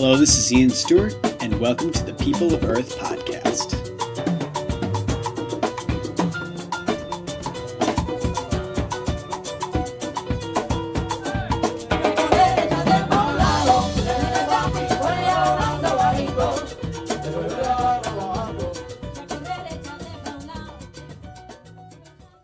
Hello, this is Ian Stewart, and welcome to the People of Earth podcast.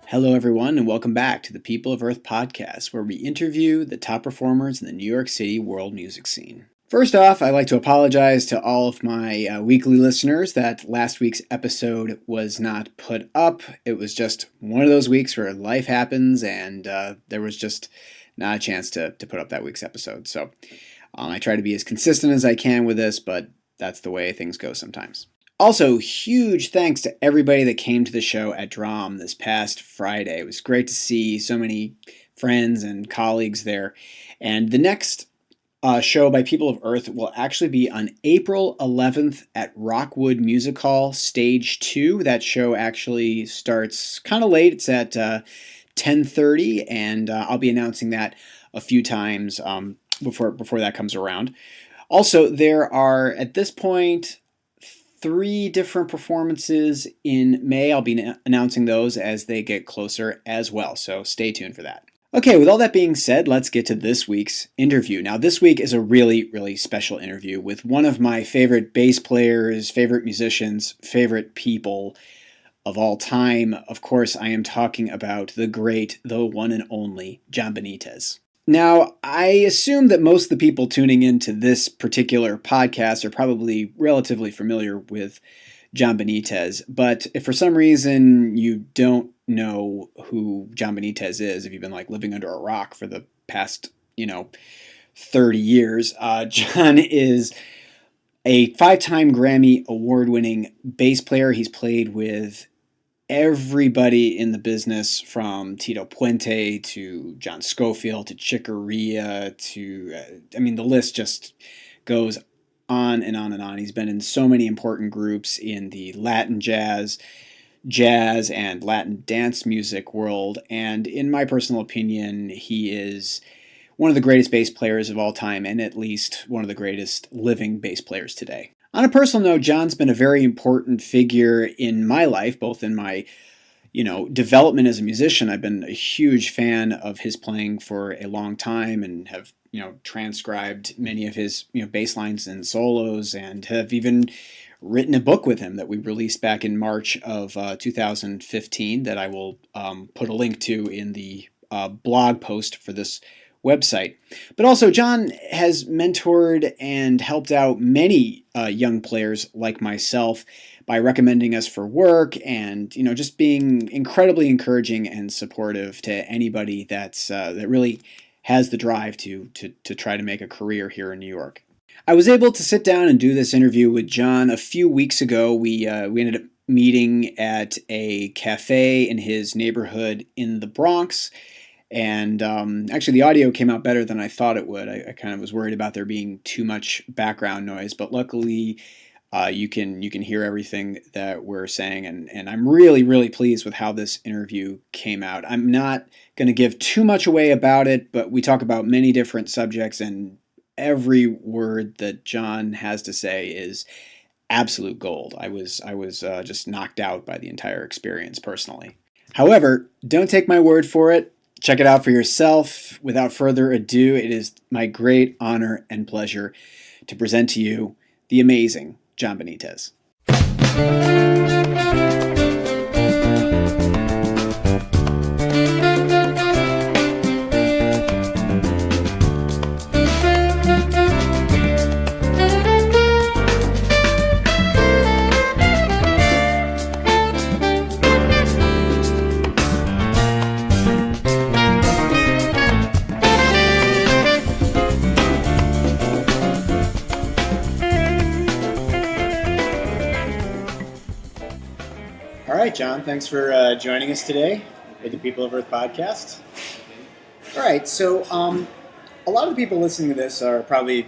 Hello, everyone, and welcome back to the People of Earth podcast, where we interview the top performers in the New York City world music scene. First off, I'd like to apologize to all of my weekly listeners that last week's episode was not put up. It was just one of those weeks where life happens, and there was just not a chance to put up that week's episode. So I try to be as consistent as I can with this, but that's the way things go sometimes. Also, huge thanks to everybody that came to the show at DRAM this past Friday. It was great to see so many friends and colleagues there. And the next show by People of Earth will actually be on April 11th at Rockwood Music Hall, Stage 2. That show actually starts kind of late. It's at 10:30, and I'll be announcing that a few times before that comes around. Also, there are, at this point, 3 different performances in May. I'll be announcing those as they get closer as well, so stay tuned for that. Okay, with all that being said, let's get to this week's interview. Now, this week is a really, really special interview with one of my favorite bass players, favorite musicians, favorite people of all time. Of course, I am talking about the great, the one and only John Benitez. Now, I assume that most of the people tuning into this particular podcast are probably relatively familiar with John Benitez, but if for some reason you don't know who John Benitez is, if you've been living under a rock for the past, 30 years, John is a 5-time Grammy award-winning bass player. He's played with everybody in the business, from Tito Puente to John Scofield to Corea to, the list just goes on and on and on. He's been in so many important groups in the Latin jazz, and Latin dance music world, and in my personal opinion, he is one of the greatest bass players of all time, and at least one of the greatest living bass players today. On a personal note, John's been a very important figure in my life, both in my, development as a musician. I've been a huge fan of his playing for a long time and have, transcribed many of his, bass lines and solos, and have even written a book with him that we released back in March of 2015 that I will put a link to in the blog post for this website. But also, John has mentored and helped out many young players like myself by recommending us for work and, just being incredibly encouraging and supportive to anybody that really has the drive to try to make a career here in New York. I was able to sit down and do this interview with John a few weeks ago. We ended up meeting at a cafe in his neighborhood in the Bronx. And actually, the audio came out better than I thought it would. I kind of was worried about there being too much background noise, but luckily you can hear everything that we're saying, and I'm really, really pleased with how this interview came out. I'm not going to give too much away about it, but we talk about many different subjects, and every word that John has to say is absolute gold. I was just knocked out by the entire experience personally. However, don't take my word for it. Check it out for yourself. Without further ado, it is my great honor and pleasure to present to you the amazing John Benitez. All right, John, thanks for joining us today at the People of Earth podcast. All right, so a lot of the people listening to this are probably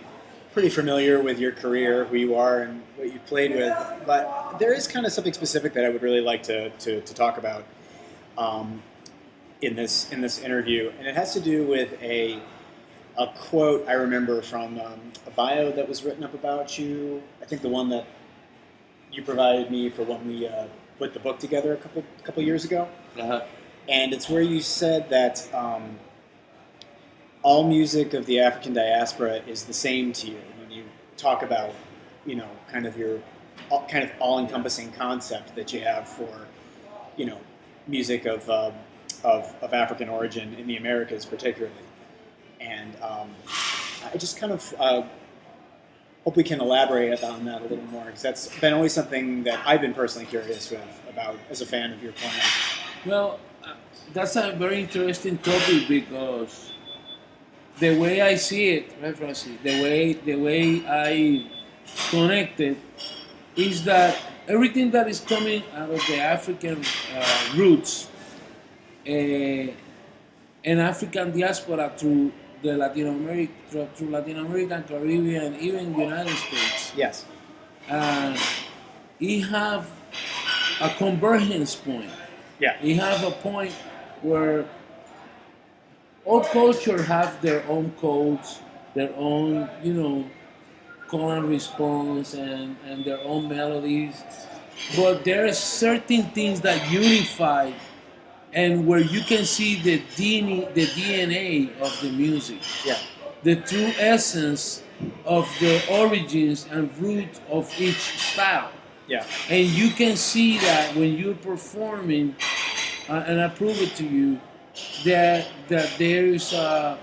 pretty familiar with your career, who you are, and what you've played with, but there is kind of something specific that I would really like to talk about in this interview, and it has to do with a a quote I remember from a bio that was written up about you. I think the one that you provided me for when we put the book together a couple years ago. Uh-huh. And it's where you said that all music of the African diaspora is the same to you. When you talk about, kind of your kind of all-encompassing concept that you have for, music of African origin in the Americas, particularly. And I just kind of hope we can elaborate on that a little more, because that's been always something that I've been personally curious about as a fan of your playing. Well, that's a very interesting topic, because the way I see it, right, Francis, the way I connect it is that everything that is coming out of the African roots and African diaspora through the Latin American, Caribbean, even United States. Yes. It have a convergence point. Yeah. It have a point where all culture have their own codes, their own, call and response, and their own melodies. But there are certain things that unify, and where you can see the DNA of the music. Yeah. The true essence of the origins and root of each style. Yeah. And you can see that when you're performing, and I prove it to you, that there is a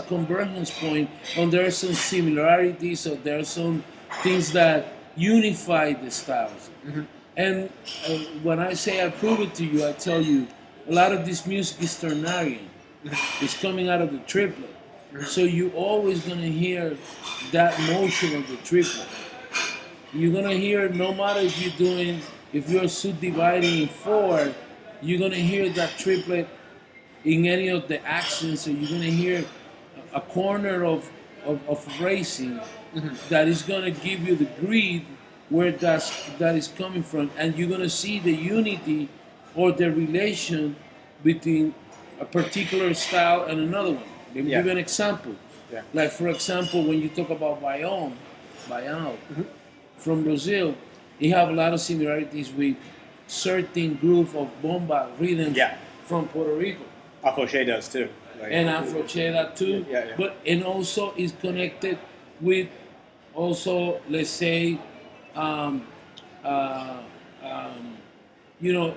convergence point, and there are some similarities, so there are some things that unify the styles. Mm-hmm. And when I say I prove it to you, I tell you a lot of this music is ternarian. Mm-hmm. It's coming out of the triplet. Mm-hmm. So you're always going to hear that motion of the triplet. You're going to hear, no matter if you're subdividing in four, you're going to hear that triplet in any of the accents, so you're going to hear a corner of phrasing that is going to give you the grid where that is coming from, and you're going to see the unity or the relation between a particular style and another one. Let me give you an example. Yeah. Like, for example, when you talk about baião, from Brazil, you have a lot of similarities with certain group of bomba rhythms from Puerto Rico. Afroche does too. And Afrocheda too. Yeah. But and also is connected with also, let's say,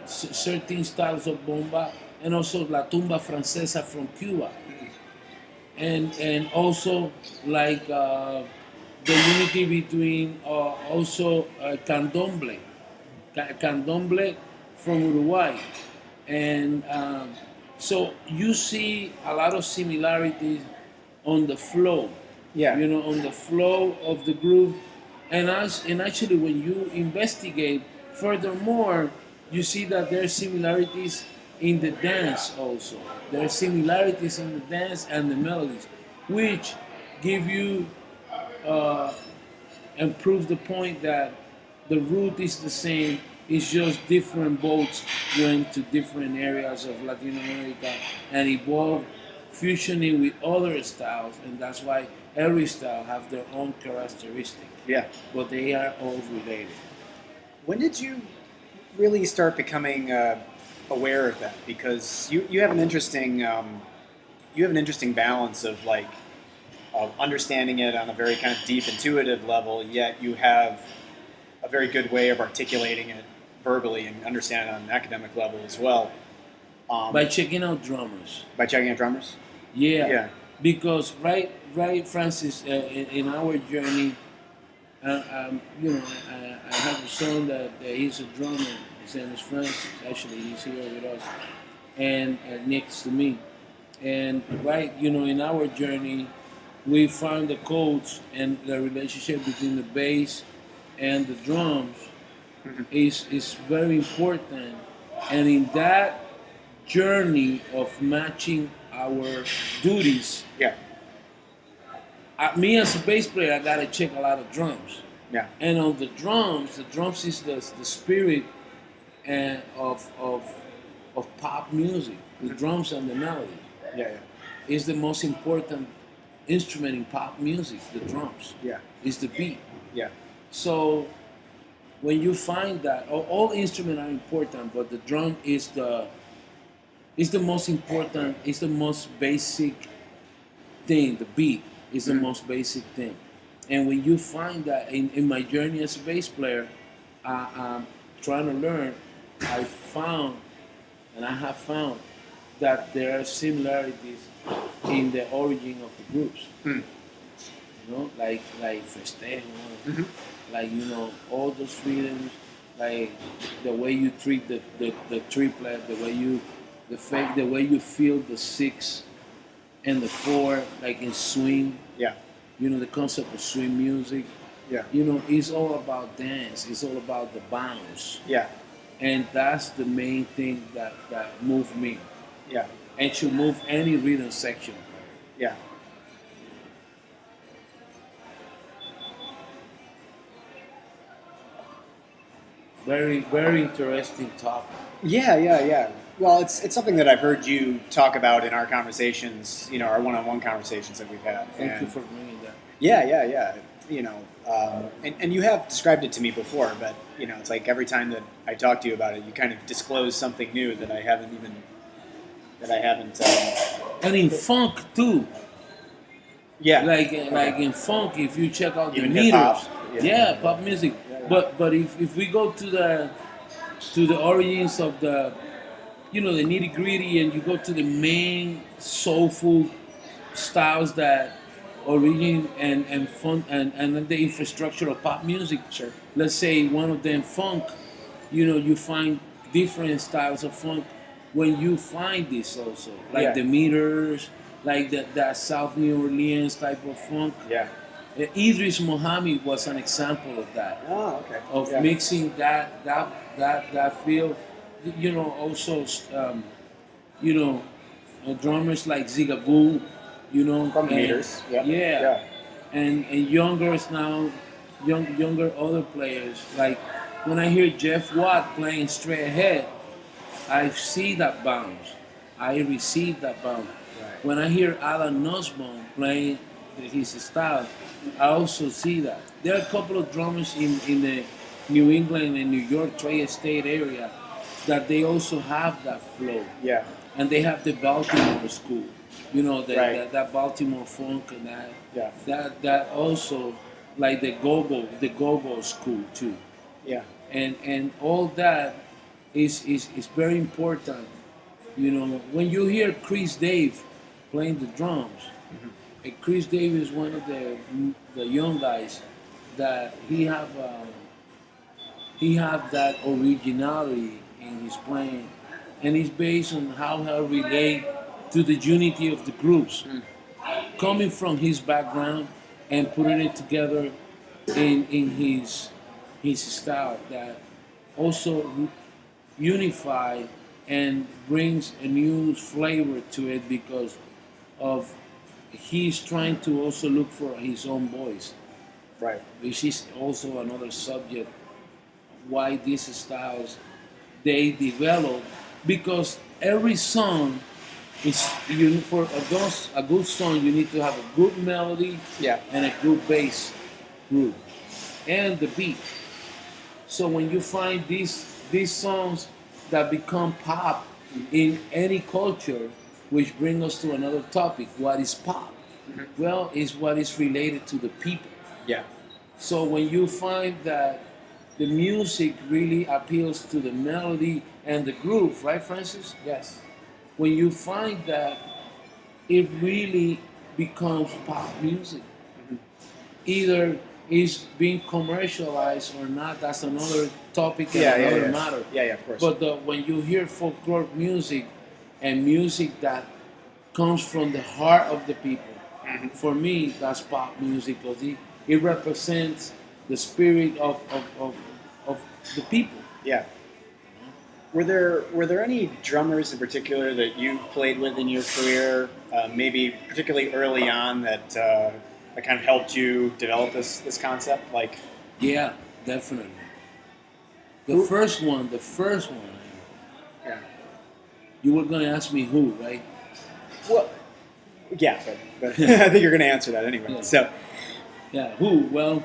certain styles of bomba, and also la tumba francesa from Cuba, and also like the unity between also candomblé from Uruguay, and so you see a lot of similarities on the flow. Yeah. On the flow of the groove. And actually, when you investigate furthermore, you see that there are similarities in the dance also. There are similarities in the dance and the melodies, which give you and prove the point that the root is the same. It's just different boats went to different areas of Latin America and evolved, fusioning with other styles, and that's why every style have their own characteristic. Yeah. But they are all related. When did you really start becoming aware of that? Because you have an interesting balance of of understanding it on a very kind of deep, intuitive level. Yet you have a very good way of articulating it verbally and understanding it on an academic level as well. By checking out drummers. By checking out drummers. Yeah. Because right, Francis, in our journey, I have a son that he's a drummer. His name is Francis. Actually, he's here with us, and next to me. And in our journey, we found the codes and the relationship between the bass and the drums is very important. And in that journey of matching our duties, me as a bass player, I gotta check a lot of drums. Yeah. And on the drums is the spirit of pop music, the drums and the melody. Yeah. is the most important instrument in pop music. The drums. Yeah. Is the beat. Yeah. So when you find that all instruments are important, but the drum is the most important. It's the most basic thing. The beat is the most basic thing. And when you find that in my journey as a bass player, I'm trying to learn, I found, and I have found, that there are similarities in the origin of the groups. You know, like festejo, like all those rhythms, like the way you treat the triplet, the way you feel the 6 and the 4, like in swing. Yeah. The concept of swing music. Yeah. It's all about dance. It's all about the bounce. Yeah. And that's the main thing that moved me. Yeah. And should move any rhythm section. Yeah. Very, very interesting topic. Yeah. Well, it's something that I've heard you talk about in our conversations, our one-on-one conversations that we've had. Thank you for bringing that. Yeah. And you have described it to me before, but it's like every time that I talk to you about it, you kind of disclose something new that I haven't. And in funk too. Yeah. Like in funk, if you check out Even the hip-hop. meters. Yeah, pop music. Yeah. But if we go to the origins of the the nitty gritty, and you go to the main soulful styles that origin and funk and the infrastructure of pop music. Sure. Let's say one of them funk, you find different styles of funk when you find this also, like the meters, like that South New Orleans type of funk. Yeah. Idris Muhammad was an example of that. Oh, okay. Of mixing that feel, also drummers like Zigaboo, From the meters. Yeah. And younger now, younger other players, like when I hear Jeff Watt playing straight ahead, I see that bounce. I receive that bounce. Right. When I hear Alan Nussbaum playing his style, I also see that. There are a couple of drummers in the New England and New York tri-state area that they also have that flow. Yeah. And they have the Baltimore school, that Baltimore funk and that. Yeah. That also, like the go-go school too. Yeah. And all that is very important. When you hear Chris Dave playing the drums, and Chris Dave is one of the young guys that he have that originality in his playing, and it's based on how he relate to the unity of the groups, coming from his background and putting it together in his style that also unify and brings a new flavor to it because of he's trying to also look for his own voice. Right. Which is also another subject why these styles they develop, because every song is for a good song you need to have a good melody and a good bass group and the beat. So when you find these songs that become pop in any culture, which brings us to another topic, what is pop? Well, it's what is related to the people. Yeah. So when you find that the music really appeals to the melody and the groove, right, Francis? Yes. When you find that it really becomes pop music, either it's being commercialized or not, that's another topic and another matter. Yeah, of course. But when you hear folklore music and music that comes from the heart of the people, for me, that's pop music because it represents the spirit of the people. Yeah. Were there any drummers in particular that you played with in your career, maybe particularly early on, that kind of helped you develop this concept? Like, yeah, definitely. The first one. Yeah. You were going to ask me who, right? Well, Yeah, but I think you're going to answer that anyway. Yeah. So, Yeah, who? Well,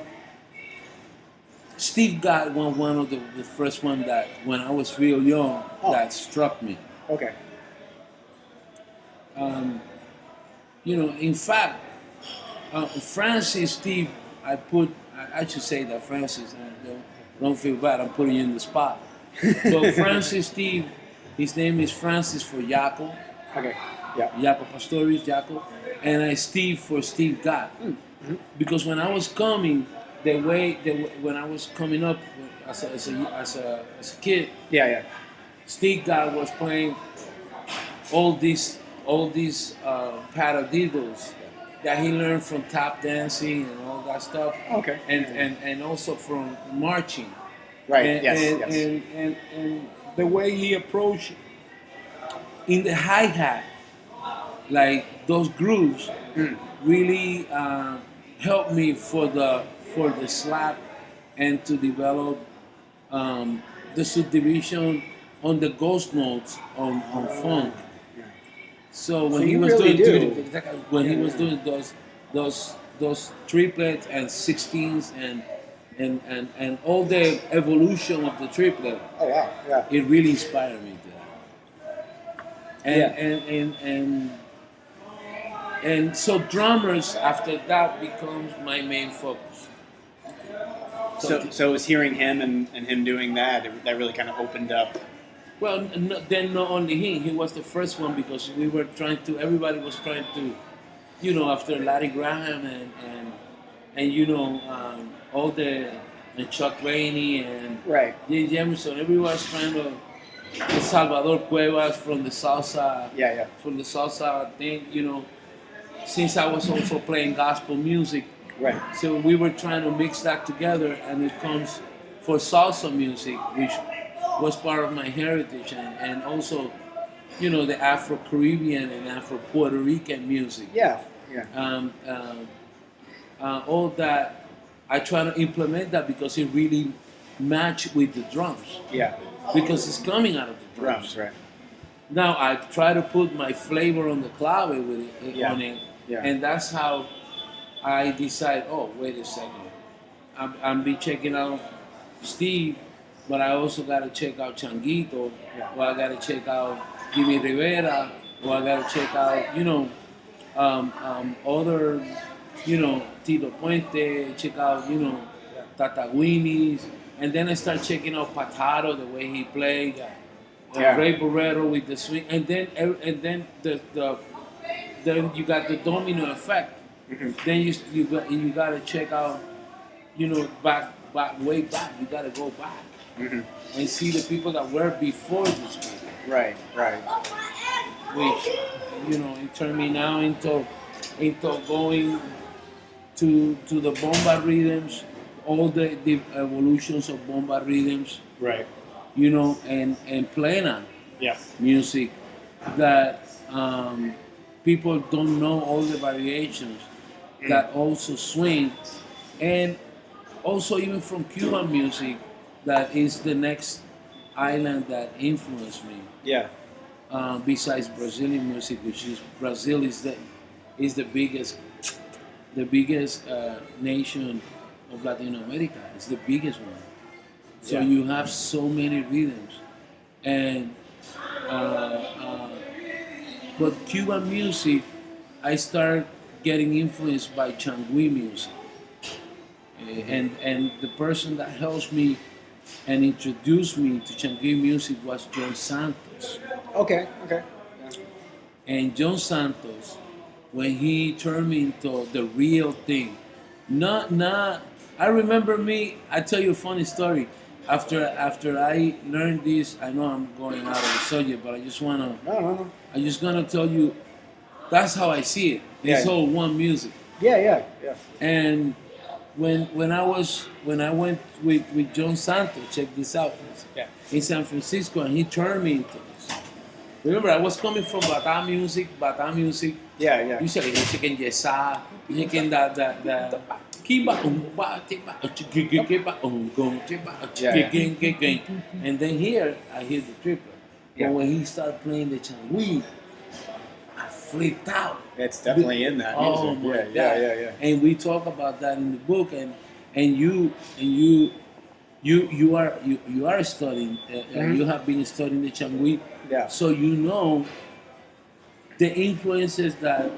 Steve got one of the first one that when I was real young that struck me. okay. In fact, Francis, Steve, I should say that Francis, don't feel bad, I'm putting you in the spot. So Francis, Steve, his name is Francis for Jaco. Okay. Yeah. Jaco Pastorius, Jaco. And I Steve for Steve God. Mm-hmm. Because when I was coming, when I was coming up as a kid, Yeah. Steve God was playing all these paradiddles that he learned from tap dancing and all that stuff. Okay. And also from marching. Right. And, Yes. and the way he approached in the hi-hat, like those grooves, really helped me for the slap and to develop the subdivision on the ghost notes on funk. So when he was doing those triplets and 16s and all the evolution of the triplet, Oh wow. Yeah. it really inspired me to that. And so drummers after that becomes my main focus. So it was hearing him and him doing that really kind of opened up. Well, then not only he was the first one because everybody was trying to, after Larry Graham and all and Chuck Rainey and Right. Jay Jefferson, everybody's trying to, Salvador Cuevas from the salsa, from the salsa thing, since I was also playing gospel music. Right. So we were trying to mix that together and it comes for salsa music, which was part of my heritage and also, the Afro-Caribbean and Afro-Puerto Rican music. Yeah. All that, I try to implement that because it really matched with the drums. Yeah. Because it's coming out of the drums. Right. Now I try to put my flavor on the clave with it, on it. Yeah. And that's how I decide, oh, wait a second. I'm be checking out Steve, but I also got to check out Changuito, or I got to check out Jimmy Rivera, or I got to check out, other, Tito Puente, check out, Tata Winnie's, and then I start checking out Pataro, the way he played, Ray Barreto with the swing, and then then you got the domino effect. Mm-hmm. Then you got to check out, way back. You got to go back and see the people that were before these people. Right. Which, it turned me now into going to the bomba rhythms, all the evolutions of bomba rhythms. Right. And plena music that people don't know all the variations that also swing, and also even from Cuban music that is the next island that influenced me. Yeah. Besides Brazilian music, which is Brazil is the biggest nation of Latin America. It's the biggest one. So you have so many rhythms, and but Cuban music, I started getting influenced by Changui music, and the person that helped me and introduced me to Changui music was John Santos. Okay. And John Santos, when he turned me into the real thing, not. I remember I tell you a funny story. After I learned this, I know I'm going out of the subject, but I just wanna. No. I'm just gonna tell you, that's how I see it. It's all one music. Yeah. And when I went with John Santos, check this out, in San Francisco, and he turned me into this. Remember, I was coming from Bata music. Yeah. You said you can yesa, you can that. And then here I hear the triplet. But when he started playing the Changui, I flipped out. It's definitely in that music. Oh my God. Yeah. And we talk about that in the book, and you are studying. You have been studying the Changui, Yeah. so you know the influences that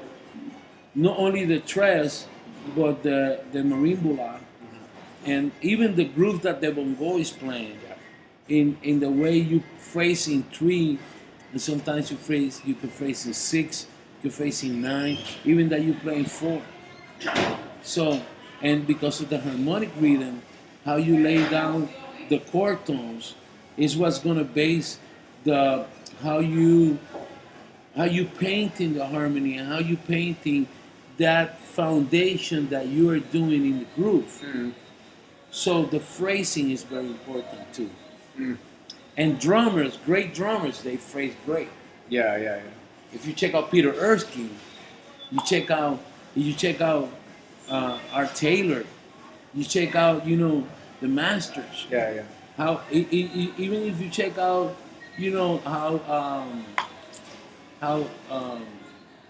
not only the tres, but the marimbula, and even the groove that the bongo is playing. In the way you phrase in 3, and sometimes you can phrase in 6, you phrase in 9, even that you play in 4. So, and because of the harmonic rhythm, how you lay down the chord tones is what's gonna base the how you painting the harmony and how you painting that foundation that you are doing in the groove. So the phrasing is very important too. And drummers, great drummers, they phrase great. Yeah. If you check out Peter Erskine, you check out Art Taylor, you check out the masters. Yeah. How even if you check out how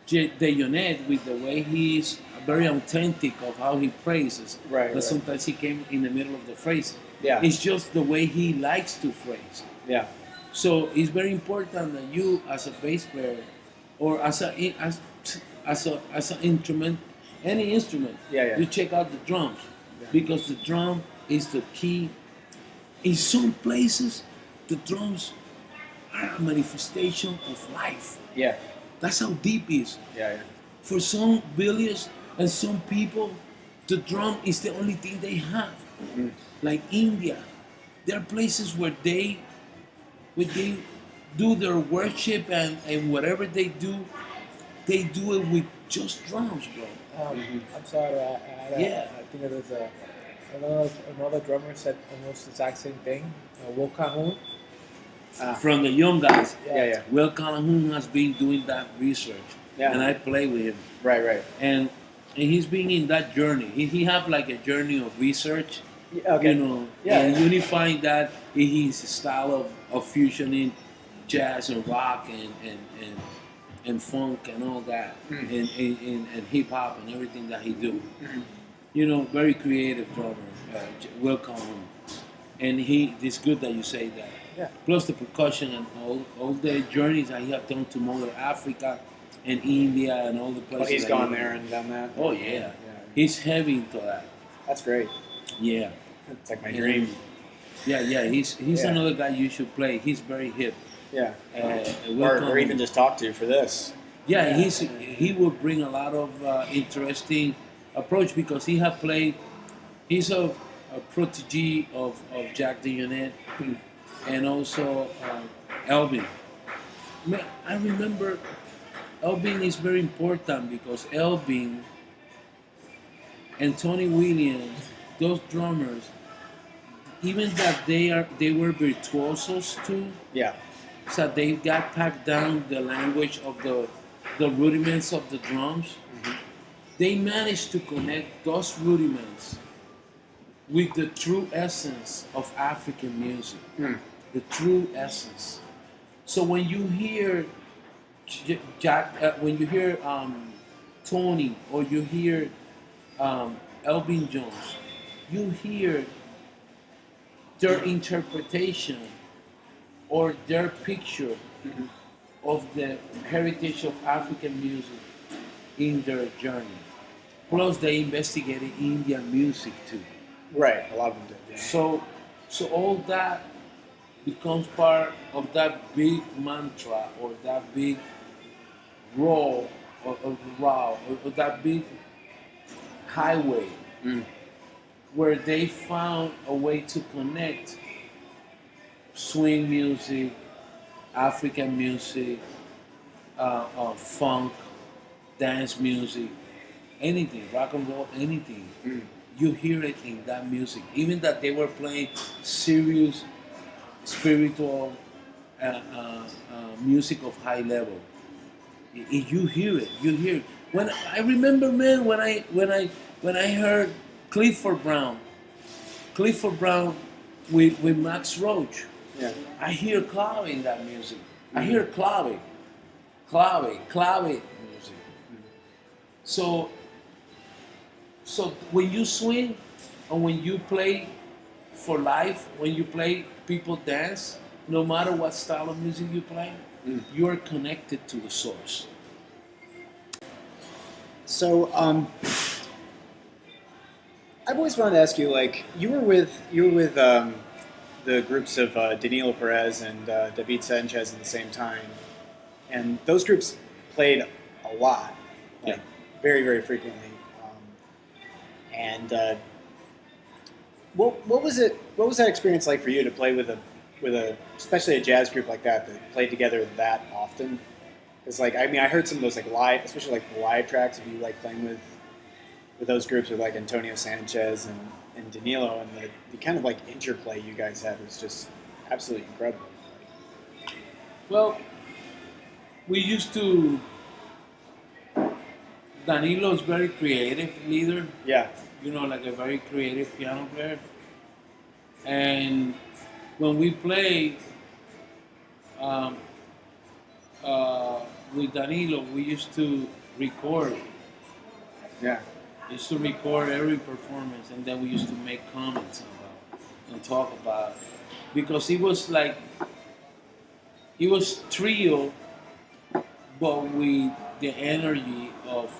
Dejonet, with the way he's very authentic of how he phrases. Right. But sometimes he came in the middle of the phrase. Yeah. It's just the way he likes to phrase. Yeah. So it's very important that you, as a bass player, or as an instrument, any instrument, you check out the drums, because the drum is the key. In some places, the drums are a manifestation of life. Yeah. That's how deep it is. Yeah. For some villages and some people, the drum is the only thing they have. Like India, there are places where they do their worship and whatever they do it with just drums, bro. I'm sorry, I think it was another drummer said almost the exact same thing. Will Calhoun. From the young guys. Yeah. Will Calhoun has been doing that research, and I play with him. Right. And he's been in that journey. He have like a journey of research, Okay. and unifying that in his style of fusioning jazz and rock and funk and all that, and hip hop and everything that he do. Very creative drummer, Will Calhoun. And it's good that you say that. Yeah. Plus the percussion and all the journeys that he have done to Mother Africa and India and all the places. He's gone there and done that. Oh yeah. He's heavy into that. That's great. Yeah. It's like my dream. Yeah. He's another guy you should play. He's very hip. Yeah. Or even just talk to for this. Yeah, he will bring a lot of interesting approach, because he have played. He's a protege of Jack Dejonet and also Elvin. I remember Elvin is very important, because Elvin and Tony Williams, those drummers, even that they were virtuosos too. Yeah. So they got packed down the language of the rudiments of the drums. They managed to connect those rudiments with the true essence of African music. The true essence. So when you hear when you hear Tony, or you hear Elvin Jones, you hear their interpretation or their picture of the heritage of African music in their journey. Plus, they investigated Indian music too. Right, a lot of them did. Yeah. So all that becomes part of that big mantra, or that big or that big highway, where they found a way to connect swing music, African music, funk, dance music, anything, rock and roll, anything. You hear it in that music. Even that they were playing serious, spiritual music of high level. You hear it. You hear it. When I remember, man, when I heard Clifford Brown with Max Roach. Yeah. I hear clave in that music. I hear clave. So when you swing and when you play for life, when you play, people dance. No matter what style of music you play, you're connected to the source. So, I've always wanted to ask you, like, you were with the groups of Danilo Perez and David Sanchez at the same time, and those groups played a lot, like very very frequently. And what was it? What was that experience like for you to play with a especially a jazz group like that played together that often? Because like I mean I heard some of those like live, especially like the live tracks of you like playing with those groups with like Antonio Sanchez and Danilo, and the kind of like interplay you guys had was just absolutely incredible. Well, we used to. Danilo's very creative leader. Yeah. You know, like a very creative piano player. And when we play with Danilo, we used to record. Yeah. We used to record every performance, and then we used to make comments about and talk about it. Because he was trio, but with the energy of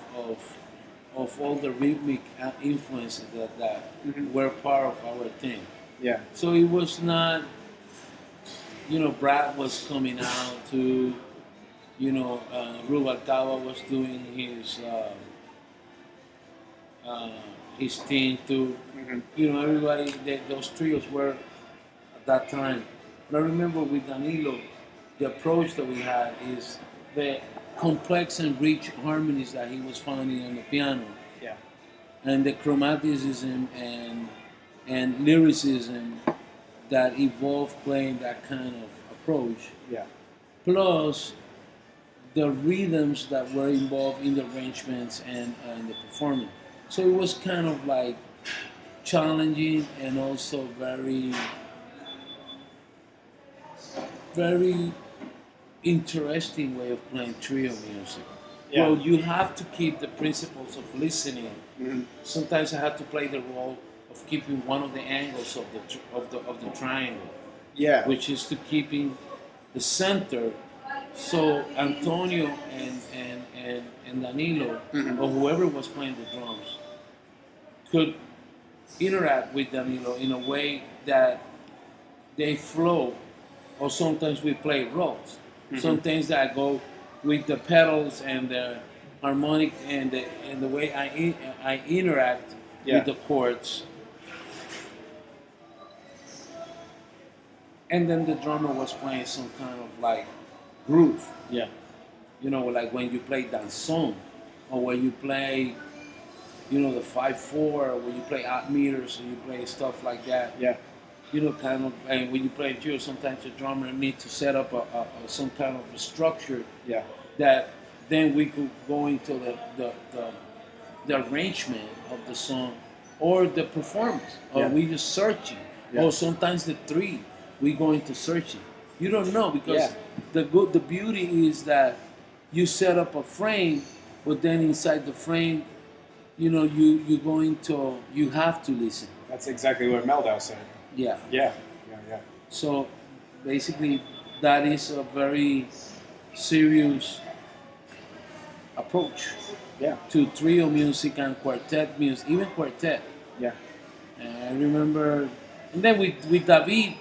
all the rhythmic influences that were part of our thing. Yeah. So it was not, Brad was coming out to, Rubalcaba was doing his thing too. Everybody, those trios were at that time. But I remember with Danilo, the approach that we had is the complex and rich harmonies that he was finding on the piano. Yeah. And the chromaticism and lyricism that evolved playing that kind of approach. Yeah. Plus the rhythms that were involved in the arrangements and the performance. So it was kind of like challenging and also very, very interesting way of playing trio music. Yeah. Well, you have to keep the principles of listening. Sometimes I had to play the role of keeping one of the angles of the triangle. Yeah. Which is to keeping the center, so Antonio and Danilo or whoever was playing the drums could interact with Danilo in a way that they flow. Or sometimes we play roles. Sometimes I go with the pedals and the harmonic and the way I interact with the chords. And then the drummer was playing some kind of like groove. Yeah. Like when you play danzón, or when you play, the 5/4, or when you play odd meters, or you play stuff like that. Yeah. Kind of, and when you play trio, sometimes the drummer needs to set up some kind of a structure. Yeah. That then we could go into the arrangement of the song or the performance, or we just searching, or sometimes the three we go into searching. You don't know, because the beauty is that you set up a frame, but then inside the frame, you have to listen. That's exactly what Meldau said. Yeah. Yeah. So basically, that is a very serious approach. Yeah. To trio music and quartet music, even quartet. Yeah. And I remember, and then with David,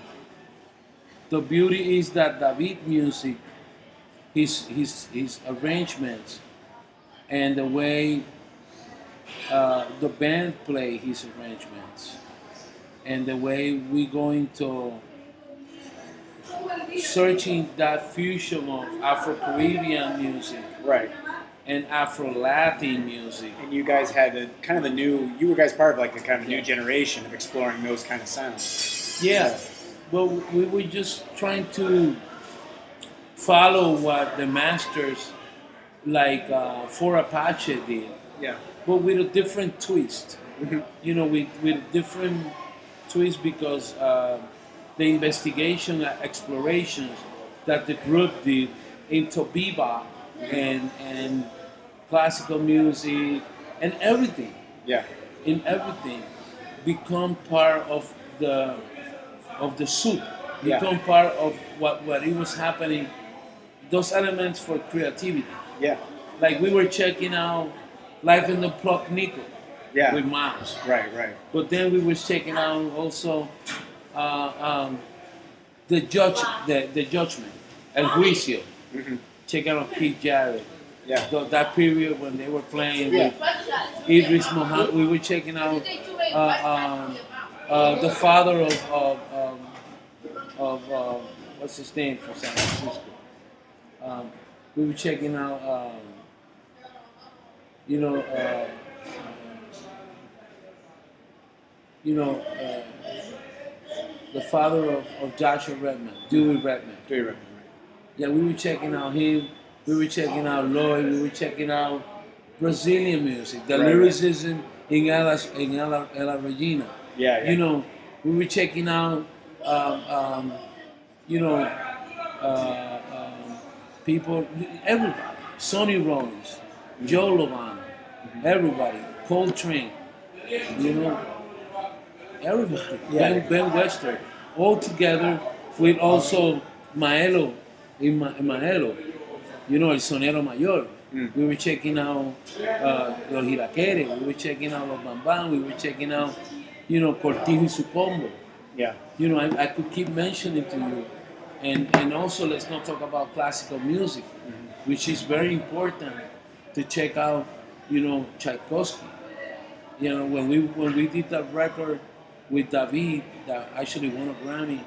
the beauty is that David music, his arrangements, and the way the band play his arrangements, and the way we go into searching that fusion of Afro-Caribbean music, right, and Afro-Latin music. And you guys had you were guys part of like a kind of new generation of exploring those kind of sounds. Yeah, well, we were just trying to follow what the masters like For Apache did. Yeah. But with a different twist. With a different twist, because the investigation and explorations that the group did into bebop and classical music, and everything. Yeah. In everything, become part of the soup. Yeah. Become part of what it was happening. Those elements for creativity. Yeah. Like we were checking out Life in the Plug Nickel Yeah. with Miles. Right. Right. But then we were checking out also the judgment, El Juicio. Mm-hmm. Checking out Keith Jarrett. Yeah. That period when they were playing Yeah. with Idris Muhammad, we were checking out the father of what's his name from San Francisco. We were checking out, the father of Joshua Redman, Dewey Redman. Dewey Redman. Yeah, we were checking out him. We were checking out Lloyd. We were checking out Brazilian music, the lyricism in Ella Regina. Yeah. You know, we were checking out, people, everybody. Sonny Rollins, Joe Lovano, everybody. Coltrane, everybody. Yeah. Ben Webster, all together with also Maelo, Maelo, El Sonero Mayor. We were checking out Los Jiraqueres, we were checking out Los Bambam, we were checking out, Cortijo y su combo. Yeah. I could keep mentioning to you. And also, let's not talk about classical music, which is very important to check out, Tchaikovsky. When we did that record with David, that actually won a Grammy,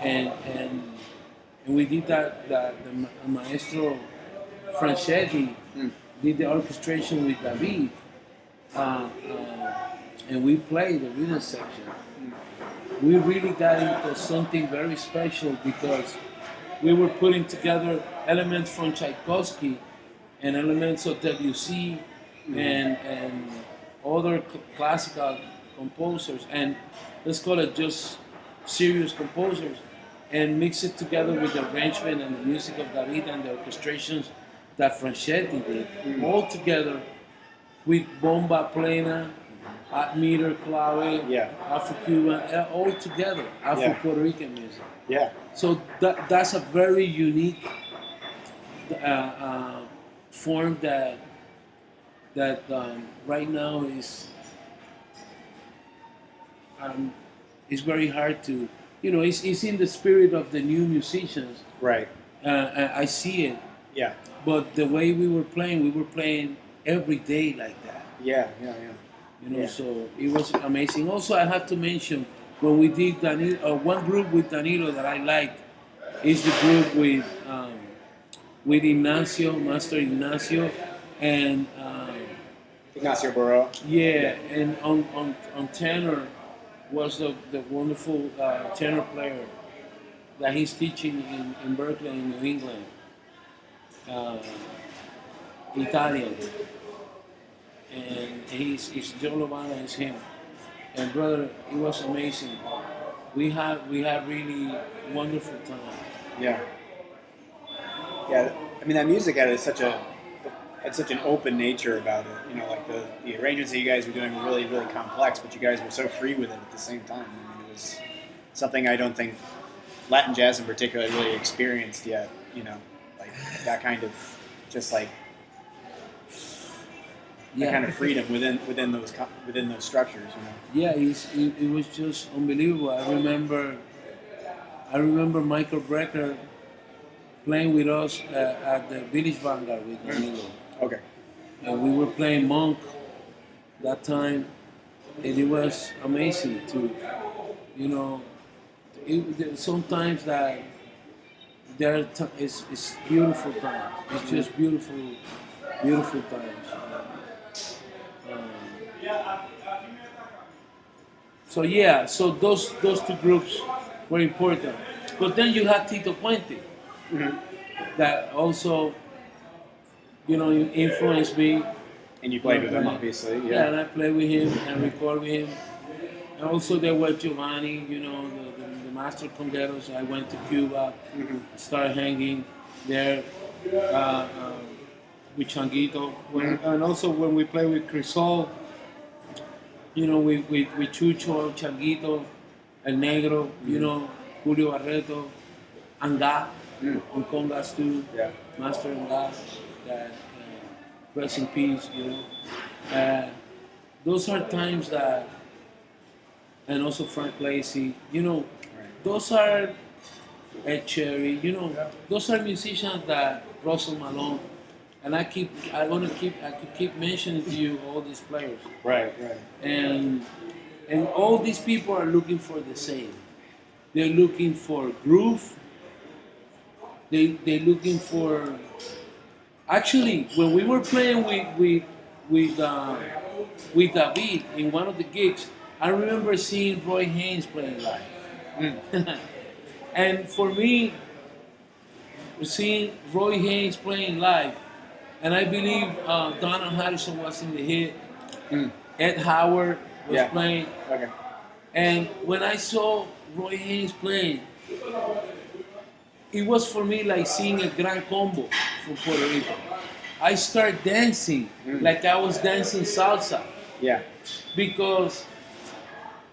and we did that the maestro Franchetti did the orchestration with David, and we played the rhythm section. We really got into something very special because we were putting together elements from Tchaikovsky and elements of Debussy and other classical composers, and let's call it just serious composers, and mix it together with the arrangement and the music of David and the orchestrations that Franchetti did, all together with bomba plena, meter, clave, Afro-Cuban, all together, Afro-Puerto Rican music. Yeah. So that's a very unique form that right now is very hard to, it's in the spirit of the new musicians. Right. I see it. Yeah. But the way we were playing every day like that. Yeah. So it was amazing. Also, I have to mention when we did Danilo, one group with Danilo that I liked is the group with Ignacio, Master Ignacio, and Ignacio Burrow. Yeah, and on tenor was the wonderful tenor player that he's teaching in Berkeley in New England, Italian. And he's Joe Lovana is him. And brother, it was amazing. We had really wonderful time. Yeah. Yeah. I mean, that music had such an open nature about it. Like the arrangements that you guys were doing were really, really complex, but you guys were so free with it at the same time. I mean, it was something I don't think Latin jazz in particular really experienced yet. Like that kind of just like. That kind of freedom within those structures, Yeah, it was just unbelievable. I remember Michael Brecker playing with us at the Village Vanguard with Danilo. Okay. And we were playing Monk that time, and it was amazing to, sometimes that it's beautiful times. It's just beautiful times. So those two groups were important. But then you had Tito Puente, that also, influenced me. And you played with him, obviously. Yeah, and I played with him and recorded with him. And also there was Giovanni, the master congueros. I went to Cuba, started hanging there. with Changuito, and also when we play with Crisol, you know, with Chucho, Changuito, El Negro, you know, Julio Barreto, Anga, on congas too, Master Anga, that rest in peace, you know. Those are times that, and also Frank Lacey, you know, those are Ed Cherry, you know, those are musicians that Russell Malone, and I could keep mentioning to you all these players. Right. And all these people are looking for the same. They're looking for groove. They're looking for. Actually, when we were playing with David in one of the gigs, I remember seeing Roy Haynes playing live. And for me, seeing Roy Haynes playing live, and I believe Donald Harrison was in the hit. Ed Howard was playing. Okay. And when I saw Roy Haynes playing, it was for me like seeing a Gran Combo from Puerto Rico. I started dancing like I was dancing salsa. Yeah. Because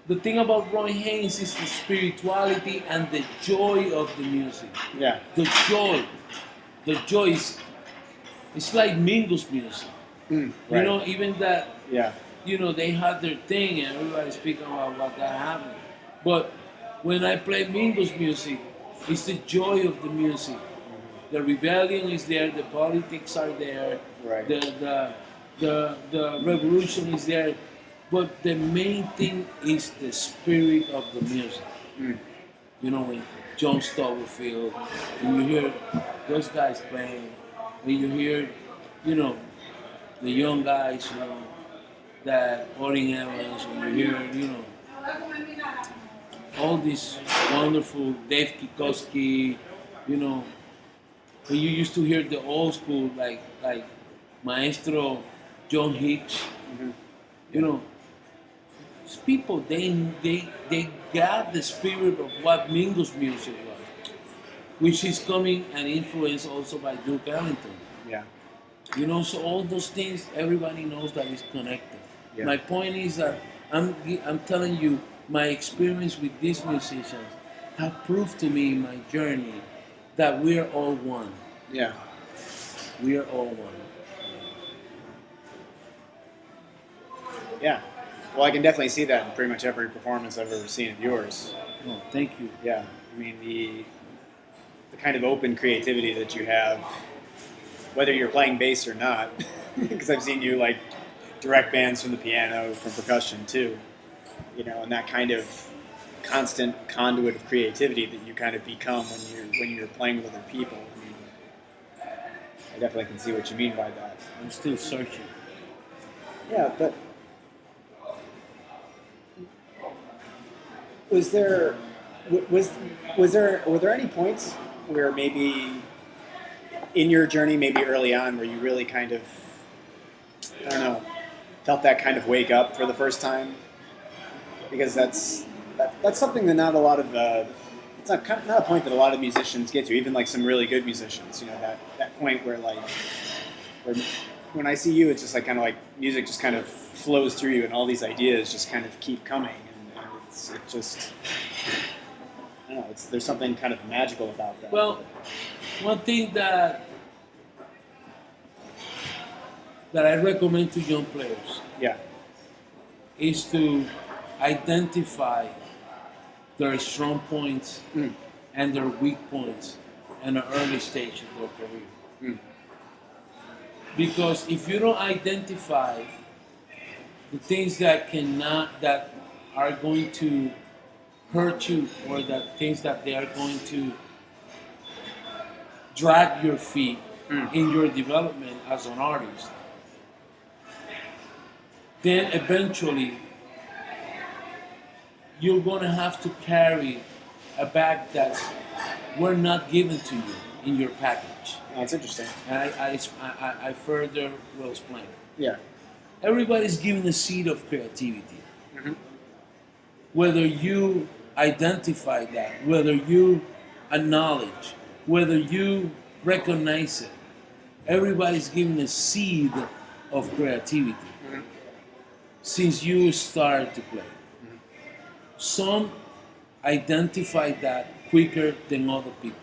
the thing about Roy Haynes is the spirituality and the joy of the music. Yeah. The joy. The joy is, it's like Mingo's music. Right. You know, even that, Yeah. you know, they had their thing and everybody's speaking about what that happened. But when I play Mingo's music, it's the joy of the music. The rebellion is there, the politics are there, Right. the revolution is there, but the main thing is the spirit of the music. You know, when John Stubblefield, when you hear those guys playing, when you hear, you know, the young guys, you know, that Orrin Evans, when you hear, you know, all these wonderful Dave Kikoski, you know, when you used to hear the old school like Maestro John Hicks, you know, these people they got the spirit of what Mingo's music was, which is coming and influenced also by Duke Ellington. Yeah. You know, so all those things everybody knows that is connected. Yeah. My point is that I'm telling you, my experience with these musicians have proved to me in my journey that we are all one. Yeah. We are all one. Yeah. Well, I can definitely see that in pretty much every performance I've ever seen of yours. Oh, thank you. Yeah. I mean, the kind of open creativity that you have, whether you're playing bass or not, because I've seen you like direct bands from the piano, from percussion too, you know, and that kind of constant conduit of creativity that you kind of become when you're playing with other people. I mean, I definitely can see what you mean by that. I'm still searching. Yeah, but were there any points where maybe in your journey, maybe early on, where you really kind of, I don't know, felt that kind of wake up for the first time? Because that's something that not a lot of it's not a point that a lot of musicians get to, even like some really good musicians. You know, that point where like when I see you, it's just like kind of like music just kind of flows through you, and all these ideas just kind of keep coming, and it just, I don't know, there's something kind of magical about that. Well, one thing that I recommend to young players, is to identify their strong points and their weak points in an early stage of their career. Because if you don't identify the things that are going to hurt you, or the things that they are going to drag your feet in your development as an artist, then eventually you're going to have to carry a bag that were not given to you in your package. Oh, that's interesting. And I further will explain. Yeah. Everybody's given a seed of creativity. Whether you identify that, whether you acknowledge, whether you recognize it, everybody's giving a seed of creativity since you started to play. Some identify that quicker than other people.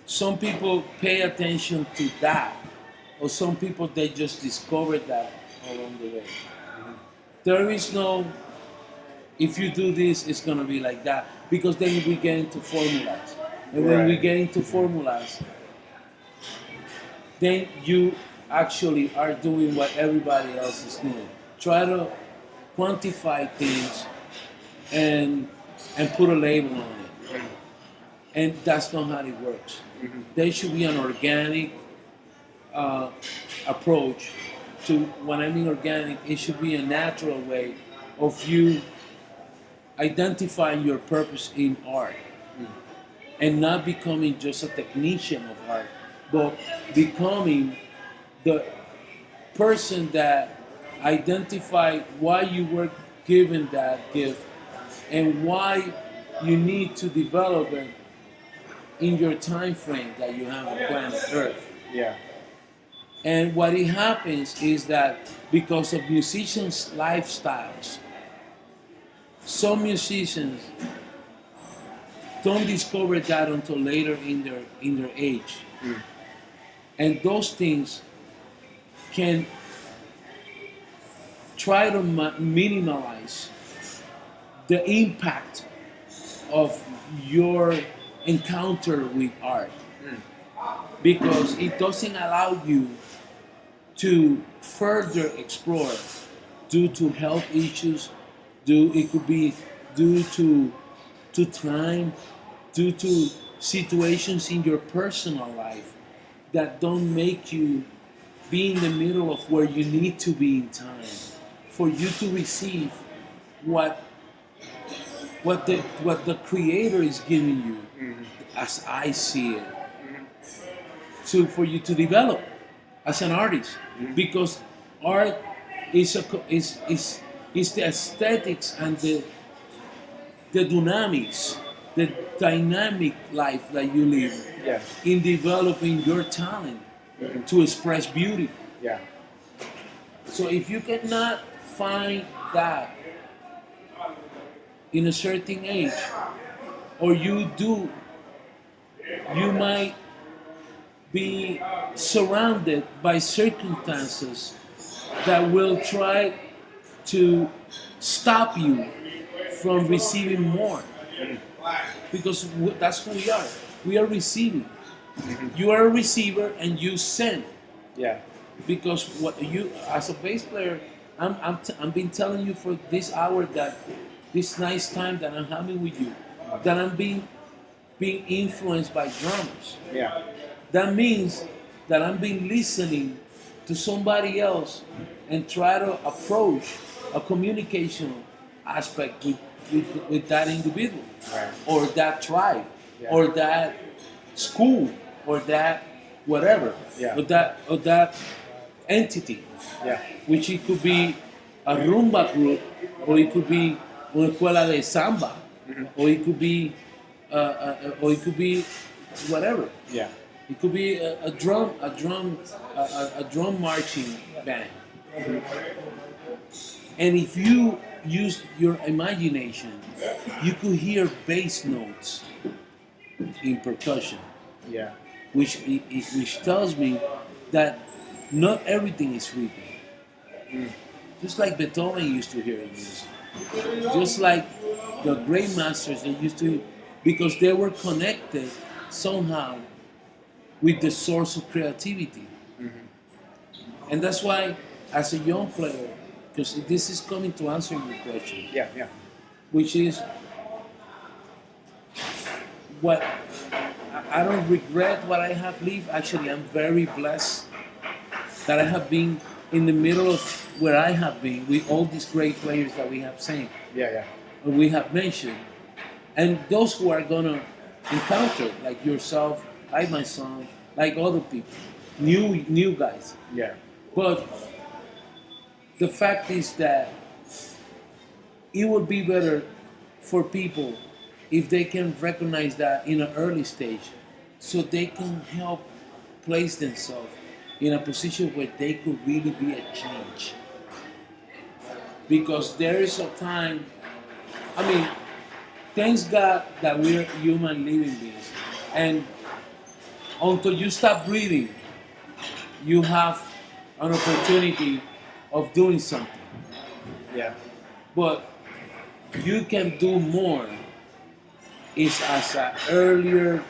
Some people pay attention to that, or some people they just discover that along the way. There is no, if you do this, it's gonna be like that, because then we get into formulas. And when we get into formulas, then you actually are doing what everybody else is doing. Try to quantify things and put a label on it. And that's not how it works. There should be an organic approach to, when I mean organic, it should be a natural way of you identifying your purpose in art and not becoming just a technician of art, but becoming the person that identify why you were given that gift and why you need to develop it in your time frame that you have on planet Earth. Yeah. And what it happens is that because of musicians' lifestyles, some musicians don't discover that until later in their age. And those things can try to minimize the impact of your encounter with art, because it doesn't allow you to further explore due to health issues, it could be due to time, due to situations in your personal life that don't make you be in the middle of where you need to be in time for you to receive what the creator is giving you, as I see it, for you to develop as an artist, because art is the aesthetics and the dynamics, the dynamic life that you live in developing your talent to express beauty. Yeah. So if you cannot find that in a certain age, or you do, you might be surrounded by circumstances that will try to stop you from receiving more. Because that's who we are. We are receiving. You are a receiver and you send. Yeah. Because what you, as a bass player, I'm been telling you for this hour, that this nice time that I'm having with you, that I'm being influenced by drummers. Yeah. That means that I'm being listening to somebody else and try to approach a communication aspect with that individual, or that tribe, or that school, or that whatever, or that entity, which it could be a rumba group, or it could be una escuela de samba, or it could be whatever. Yeah. It could be a drum marching band. And if you use your imagination, you could hear bass notes in percussion. Yeah. Which tells me that not everything is written. Just like Beethoven used to hear in music. Just like the great masters, they used to, because they were connected somehow with the source of creativity. And that's why, as a young player, because this is coming to answer your question, which is what I don't regret what I have lived. Actually, I'm very blessed that I have been in the middle of where I have been with all these great players that we have seen, we have mentioned, and those who are gonna encounter, like yourself, like my son, like other people, new guys. Yeah. But the fact is that it would be better for people if they can recognize that in an early stage, so they can help place themselves in a position where they could really be a change. Because there is a time, I mean, thanks God that we're human living beings. And until you stop breathing, you have an opportunity of doing something. Yeah. But you can do more is as an earlier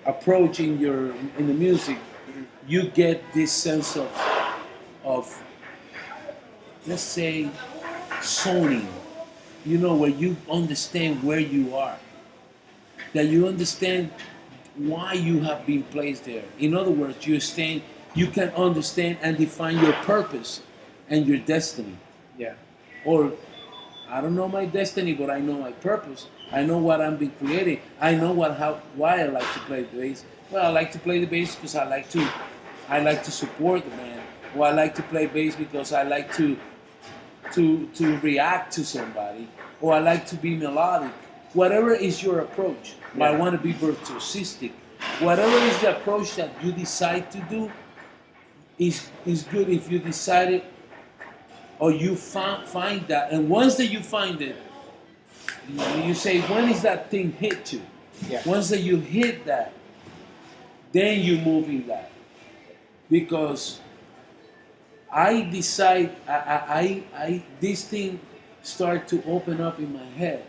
approach in the music, you get this sense of let's say zoning, where you understand where you are, that you understand why you have been placed there. In other words, you can understand and define your purpose and your destiny. Yeah. Or I don't know my destiny, but I know my purpose. I know what I'm being creating. I know why I like to play the bass. Well, I like to play the bass because I like to support the band. Or I like to play bass because I like to react to somebody. Or I like to be melodic. Whatever is your approach. Yeah. I want to be virtuosistic. Whatever is the approach that you decide to do is good if you decide it or you find that. And once that you find it, you say, when is that thing hit you? Yeah. Once that you hit that, then you move in that. Because I decide, this thing started to open up in my head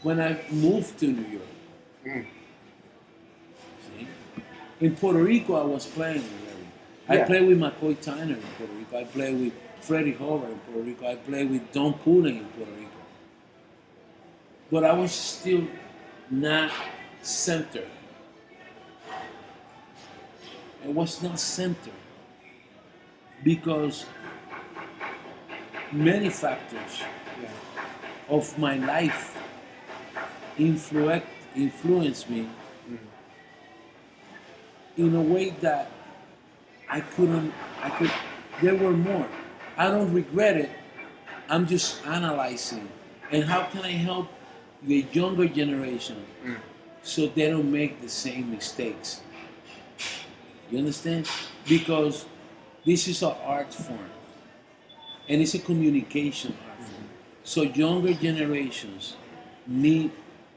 when I moved to New York. Mm. See? In Puerto Rico, I was playing already. I Yeah. played with McCoy Tyner in Puerto Rico. I played with Freddie Hoover in Puerto Rico. I played with Don Pullen in Puerto Rico. But I was still not centered. It was not centered because many factors of my life influenced me in a way that there were more. I don't regret it. I'm just analyzing. And how can I help the younger generation so they don't make the same mistakes? You understand? Because this is an art form. And it's a communication art form. So younger generations need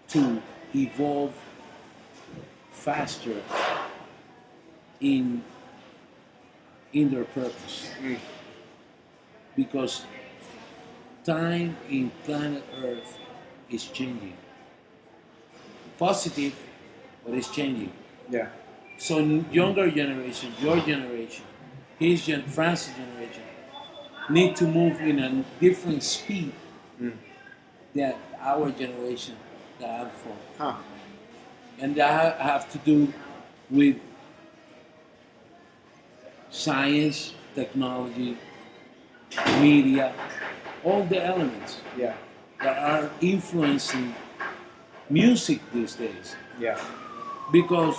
to evolve faster in their purpose. Because time in planet Earth is changing. Positive, but it's changing. Yeah. So younger generation, your generation, Francis' generation, need to move in a different speed than our generation that I'm from. Huh. And that have to do with science, technology, media, all the elements Yeah. that are influencing music these days. Yeah. Because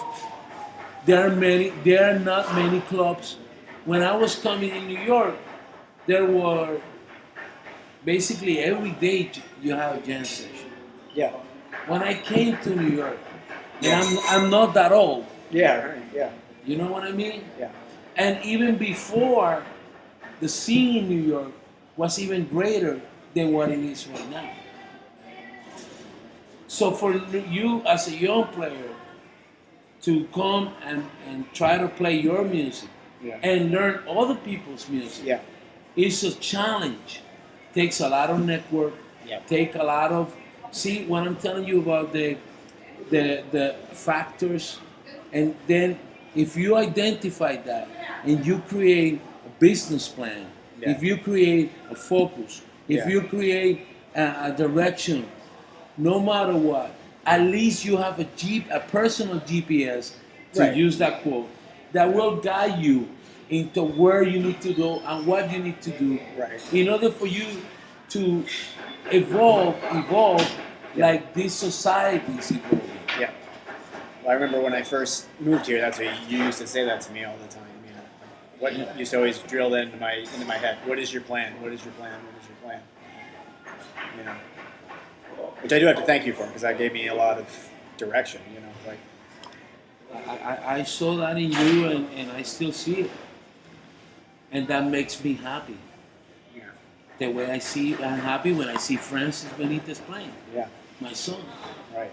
there are not many clubs. When I was coming in New York, there were basically every day you have a jam session. Yeah. When I came to New York, and I'm not that old. Yeah. Right. Yeah. You know what I mean? Yeah. And even before, the scene in New York was even greater than what it is right now. So for you as a young player to come and try to play your music and learn other people's music is a challenge. Takes a lot of network, take a lot of, see what I'm telling you about the factors, and then if you identify that and you create a business plan, if you create a focus, if you create a direction, no matter what, at least you have a personal GPS, to use that quote, that will guide you into where you need to go and what you need to do in order for you to evolve like this society is evolving. Yeah. Well, I remember when I first moved here, that's what you used to say that to me all the time. You know, what used to always drill into my head. What is your plan? What is your plan? What is your plan? You know, which I do have to thank you for, because that gave me a lot of direction. You know, like I saw that in you, and I still see it, and that makes me happy. yeah, The way I'm happy when I see Francis Benitez playing, yeah, my son, right,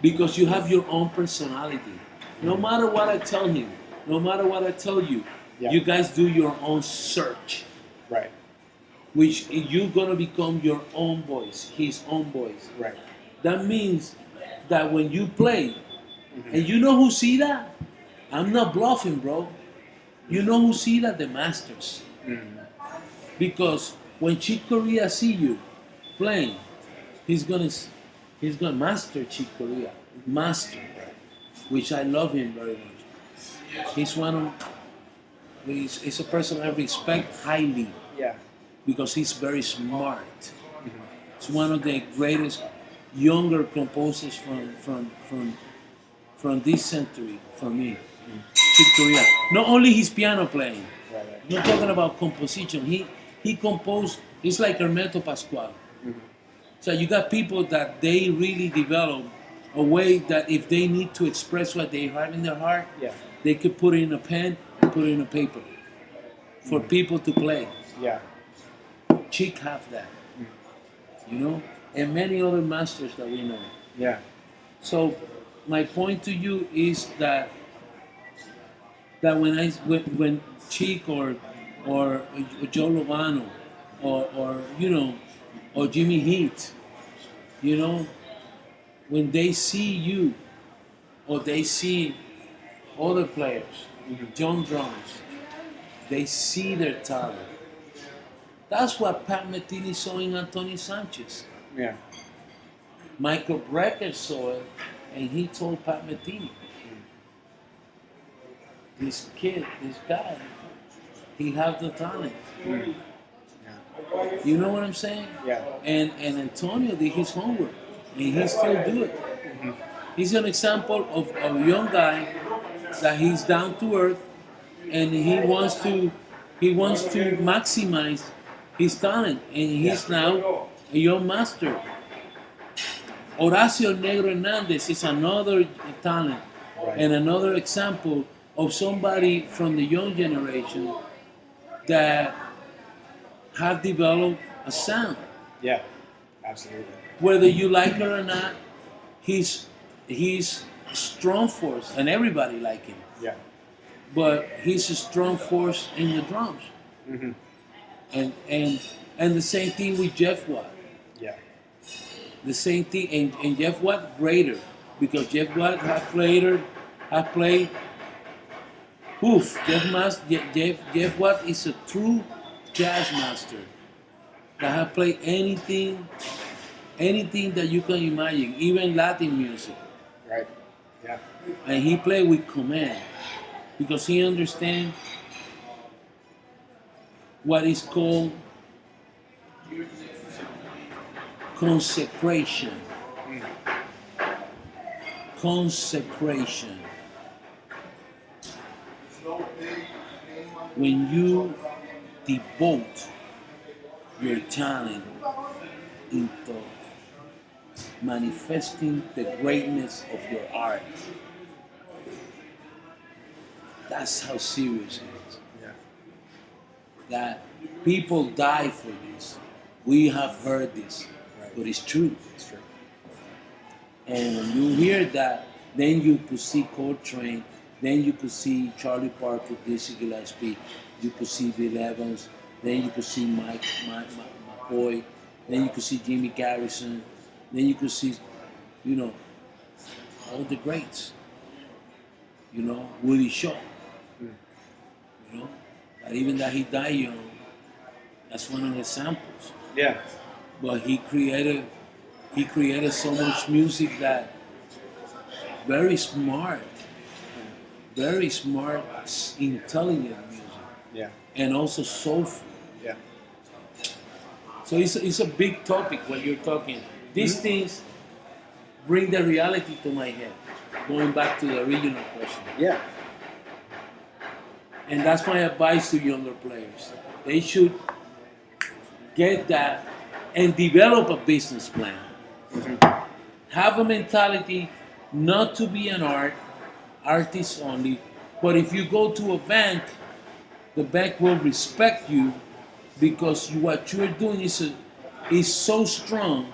because you have your own personality. No matter what I tell him, no matter what I tell you, yeah, you guys do your own search, right, which you're gonna become your own voice, his own voice. right. That means that when you play, Mm-hmm. and you know who see that? I'm not bluffing, bro. You know who see that? The masters. Mm-hmm. Because when Chick Corea see you playing, he's gonna master Chick Corea, master, which I love him very much. He's a person I respect highly Yeah. because he's very smart. Mm-hmm. He's one of the greatest younger composers from this century for me. Chick Corea. Not only his piano playing. Right, right. I'm not talking about composition. He composed. It's like Hermeto Pascual. Mm-hmm. So you got people that they really develop a way that if they need to express what they have in their heart, Yeah. they could put it in a pen and put it in a paper for people to play. Yeah. Chick have that, you know, and many other masters that we know. Yeah. So my point to you is that when Chick or Joe Lovano or you know or Jimmy Heat, you know, when they see you or they see other players, John drums, they see their talent. That's what Pat Metheny saw in Antonio Sanchez. Yeah. Michael Brecker saw it, and he told Pat Metheny, this kid, this guy, he has the talent. Yeah. You know what I'm saying? Yeah. And Antonio did his homework, and he still do it. He's an example of a young guy that he's down to earth, and he wants to maximize his talent, and he's now a young master. Horacio Negro Hernandez is another talent and another example of somebody from the young generation that have developed a sound. Yeah. Absolutely. Whether you like it or not, he's strong force, and everybody like him. Yeah. But he's a strong force in the drums. Mm-hmm. And the same thing with Jeff Watt. Yeah. The same thing, and Jeff Watt greater, because Jeff Watt have played. Jeff Watt is a true jazz master that have played anything that you can imagine, even Latin music. Right. Yeah. And he played with command because he understands what is called consecration. Consecration. When you devote your talent into manifesting the greatness of your art, that's how serious it is. Yeah. That people die for this. We have heard this, but it's true. It's true. And when you hear that, then you could see Coltrane, then you could see Charlie Parker, Dizzy Gillespie, you could see Bill Evans, then you could see Mike McCoy, then you could see Jimmy Garrison, then you could see, you know, all the greats. You know, Woody Shaw. You know, but even that he died young, that's one of the samples. Yeah. But he created so much music that very smart, intelligent music, Yeah. and also soulful. Yeah. So it's a big topic what you're talking. These things bring the reality to my head, going back to the original question. Yeah. And that's my advice to younger players. They should get that and develop a business plan. Have a mentality not to be an artist only, but if you go to a bank, the bank will respect you because what you're doing is so strong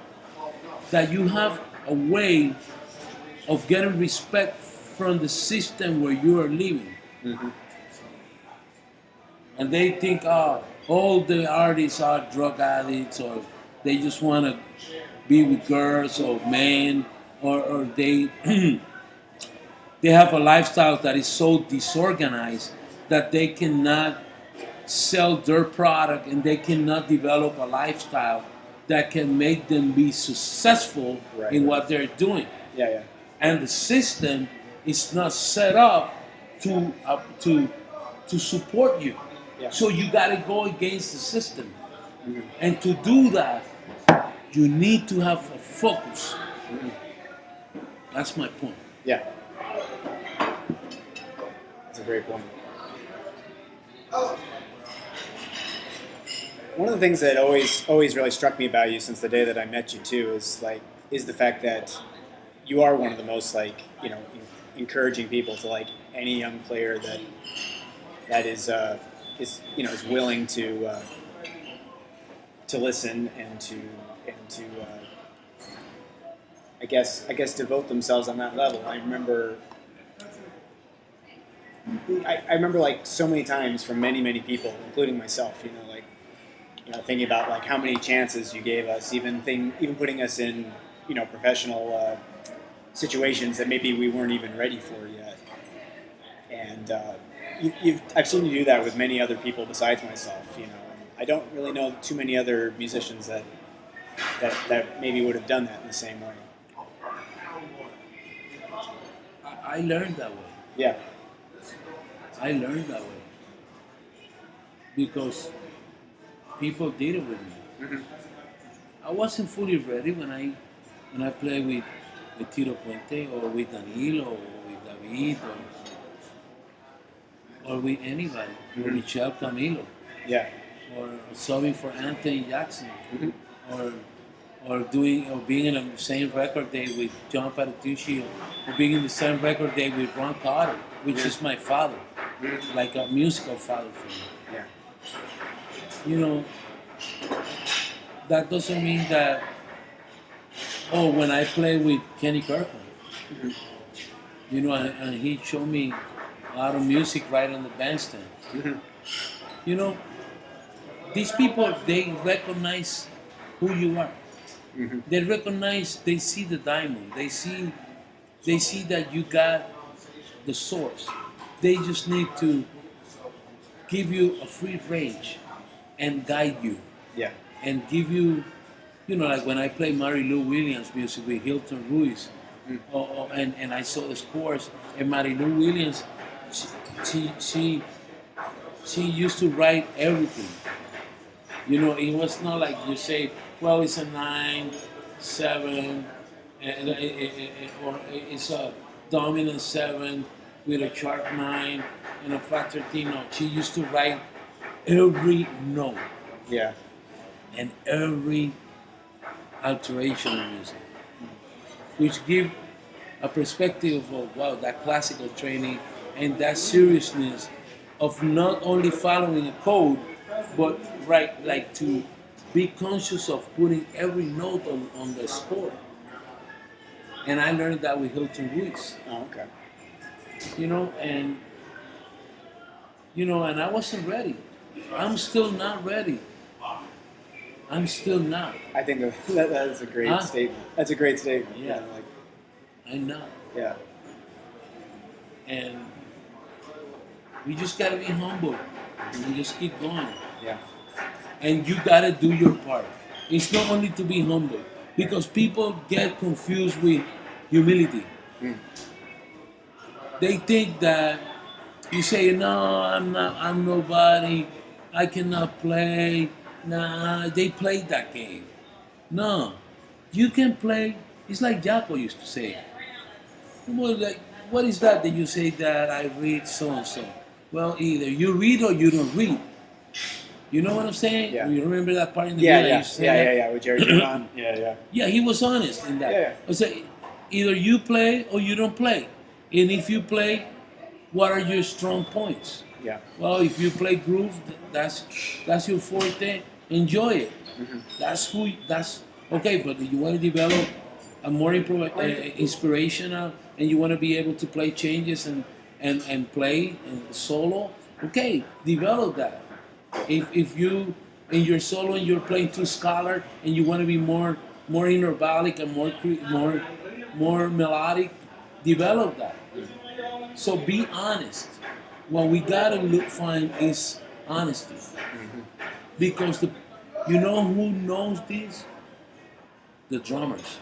that you have a way of getting respect from the system where you are living. Mm-hmm. And they think, all the artists are drug addicts, or they just want to be with girls or men, or they they have a lifestyle that is so disorganized that they cannot sell their product and they cannot develop a lifestyle that can make them be successful in what they're doing. Yeah, yeah. And the system is not set up to support you. Yeah. So you got to go against the system. Mm-hmm. And to do that, you need to have a focus. Mm-hmm. That's my point. Yeah. That's a great point. One of the things that always really struck me about you since the day that I met you too is the fact that you are one of the most encouraging people to any young player that is willing to listen and to I guess devote themselves on that level. I remember so many times from many people, including myself, thinking about how many chances you gave us, even putting us in professional situations that maybe we weren't even ready for yet. And I've seen you do that with many other people besides myself. I don't really know too many other musicians that maybe would have done that in the same way. I learned that way. Yeah. I learned that way because people did it with me. Mm-hmm. I wasn't fully ready when I played with Tito Puente or with Danilo or with David or with anybody, or Michel Camilo. Yeah. Or subbing for Anthony Jackson, Mm-hmm. or being in the same record day with John Patitucci, or being in the same record day with Ron Carter, which is my father, like a musical father for me. Yeah. That doesn't mean that. When I play with Kenny Kirkland, and he showed me a lot of music right on the bandstand. Mm-hmm. These people, they recognize who you are. Mm-hmm. They see the diamond. They see that you got the source. They just need to give you a free range and guide you. Yeah. And give you, like when I play Mary Lou Williams music with Hilton Ruiz, and I saw the scores, and Mary Lou Williams, she used to write everything. It was not like you say, well, it's a 9, 7, or it's a dominant 7 with a sharp 9 and a flat 13. No, she used to write every note. Yeah. And every alteration of music, which give a perspective of, wow, that classical training and that seriousness of not only following a code, but to be conscious of putting every note on the score. And I learned that with Hilton Ruiz. Oh, okay. And I wasn't ready. I'm still not ready. I'm still not. I think that is a great statement. That's a great statement. Yeah. I'm not. Yeah. And we just gotta be humble and just keep going. Yeah. And you gotta do your part. It's not only to be humble, because people get confused with humility. They think that you say, no, I'm nobody, I cannot play. Nah, they played that game. No, you can play. It's like Jaco used to say. What is that you say that I read so and so? Well, either you read or you don't read. You know what I'm saying? Yeah. You remember that part in the video? Yeah. With Jerry John. Yeah. Yeah, he was honest in that. Yeah. I say, either you play or you don't play. And if you play, what are your strong points? Yeah. Well, if you play groove, that's your forte. Enjoy it. That's okay. But you want to develop a more inspirational, and you want to be able to play changes and play and solo. Okay, develop that. If you in your solo and you're playing two scholar and you want to be more innervalic and more melodic, develop that. So be honest. What we gotta find is honesty, because you know who knows this? The drummers.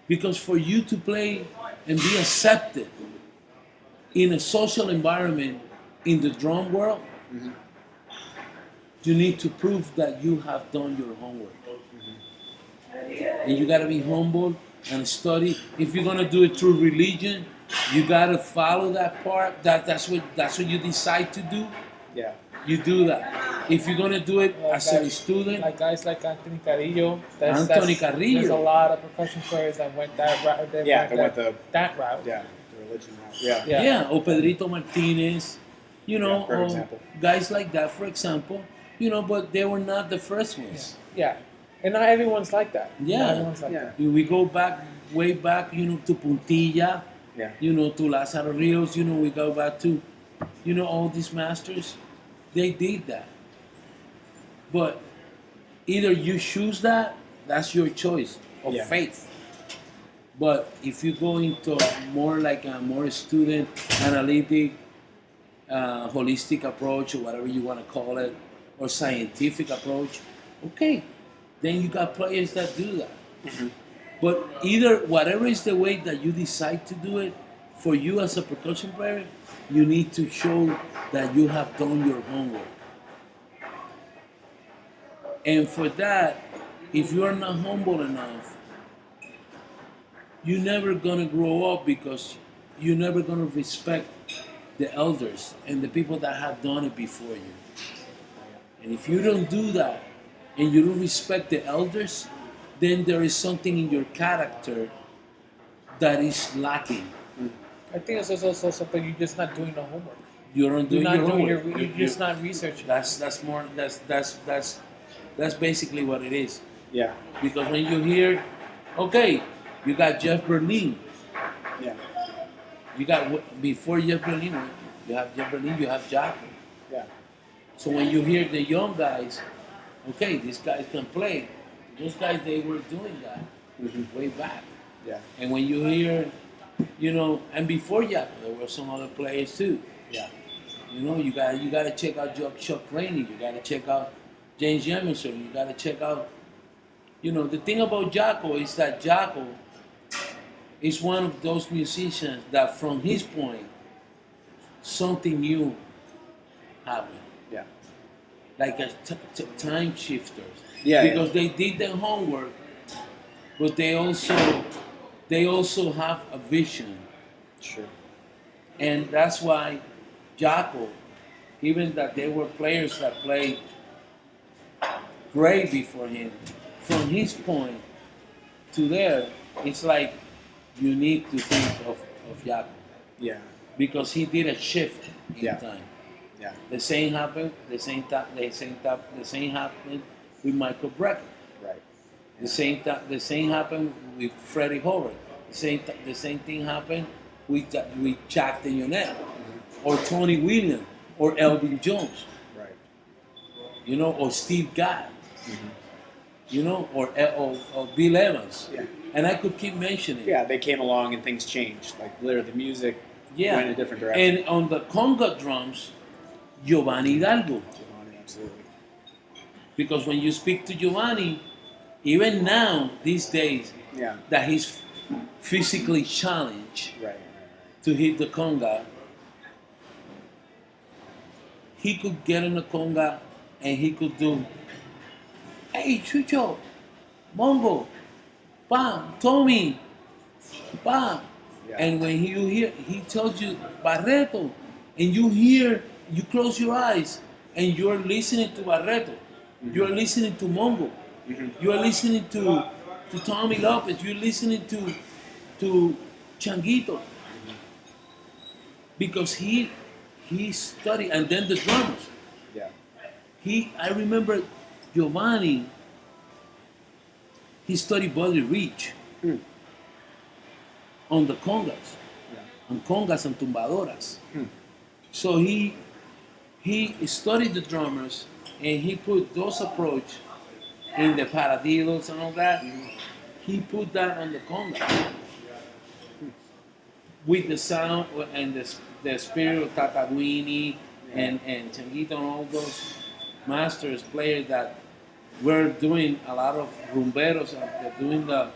Because for you to play and be accepted in a social environment in the drum world, you need to prove that you have done your homework. And you gotta be humble and study. If you're gonna do it through religion, you gotta follow that part. That's what you decide to do. Yeah. You do that. If you're gonna do it as a student, like guys like Anthony Carrillo. Carrillo. There's a lot of percussion players that went that route. That route. Yeah, the religion route. Yeah. Yeah, or Pedrito Martinez, for example. Guys like that, for example, but they were not the first ones. Yeah. And not everyone's like that. Yeah. Not everyone's like that. We go way back, to Puntilla, to Lázaro Rios, we go back to, all these masters, they did that. But either you choose that's your choice of faith. But if you go into more like a more student, analytic, holistic approach, or whatever you want to call it, or scientific approach, okay, then you got players that do that. But whatever is the way that you decide to do it, for you as a percussion player, you need to show that you have done your homework. And for that, if you are not humble enough, you're never gonna grow up, because you're never gonna respect the elders and the people that have done it before you. And if you don't do that, and you don't respect the elders, then there is something in your character that is lacking. I think it's also something you're just not doing the homework. You're not doing your homework. You're just not researching. That's basically what it is. Yeah. Because when you hear, okay, you got Jeff Berlin. Yeah. You got, before Jeff Berlin, you have Jeff Berlin, you have Jaco. Yeah. So when you hear the young guys, okay, these guys can play. Those guys, they were doing that way back. Yeah. And when you hear, and before Jaco, there were some other players too. Yeah. You gotta check out Chuck Rainey. You gotta check out James Jamison. You gotta check out. The thing about Jaco is that Jaco is one of those musicians that, from his point, something new happened. Yeah. Like a time shifters. Yeah. Because they did their homework, but they also have a vision. Sure. And that's why Jaco, even that there were players that played great before him, from his point to there, it's like you need to think of Jaco. Yeah. Because he did a shift in time. Yeah. The same happened with Michael Brecker. Right. The same happened with Freddie Howard. The same thing happened with Jack DeYonet, or Tony Williams, or Elvin Jones. Right. Or Steve Gadd. Or Bill Evans. Yeah. And I could keep mentioning. Yeah, they came along and things changed. Like literally, the music went in a different direction. And on the conga drums, Giovanni Hidalgo. Absolutely. Because when you speak to Giovanni, even now, these days, that he's physically challenged to hit the conga, he could get in the conga and he could do, hey, Chucho, Mongo, bam, Tommy, bam. Yeah. And when you hear, he tells you Barreto, and you close your eyes, and you're listening to Barreto. You're listening to Mongo. You're listening to to Tommy Lopez. You're listening to Changuito. Because he studied, and then the drummers. Yeah. I remember Giovanni, he studied Buddy Rich on the congas, on congas and tumbadoras. So he studied the drummers, and he put those approach in the paradiddles and all that. He put that on the conga with the sound and the spirit of Tataguini and Changuito and all those masters, players that were doing a lot of rumberos and they're doing the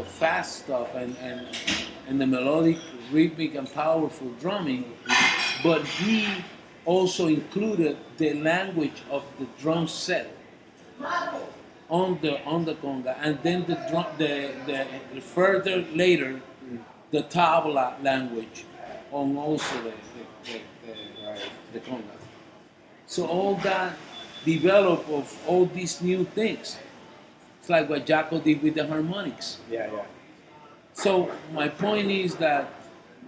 fast stuff and the melodic, rhythmic and powerful drumming, but he also included the language of the drum set on the conga, and then the further later the tabla language on also the conga. So all that developed of all these new things. It's like what Jaco did with the harmonics. Yeah. So my point is that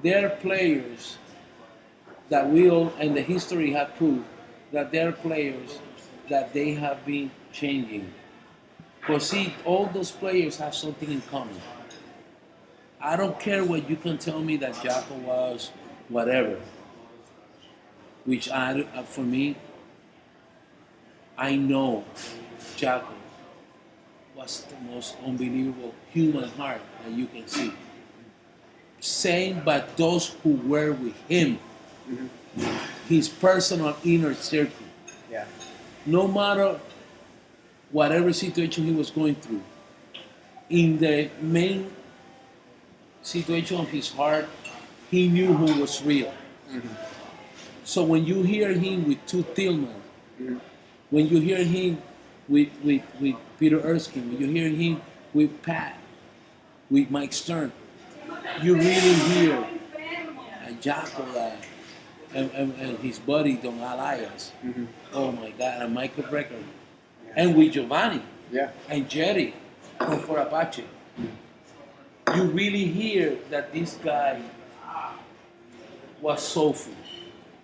there are players that will, and the history have proved, that there are players that they have been changing. But see, all those players have something in common. I don't care what you can tell me that Jaco was whatever, which for me, I know Jaco was the most unbelievable human heart that you can see. Same, but those who were with him, his personal inner circle. Yeah. No matter whatever situation he was going through, in the main situation of his heart, he knew who was real. So when you hear him with Tooth Tillman, when you hear him with Peter Erskine, when you hear him with Pat, with Mike Stern, you really hear a Jaco and his buddy Don Alias. Oh my God, and Michael Brecker, and with Giovanni, and Jerry from For Apache. You really hear that this guy was soulful,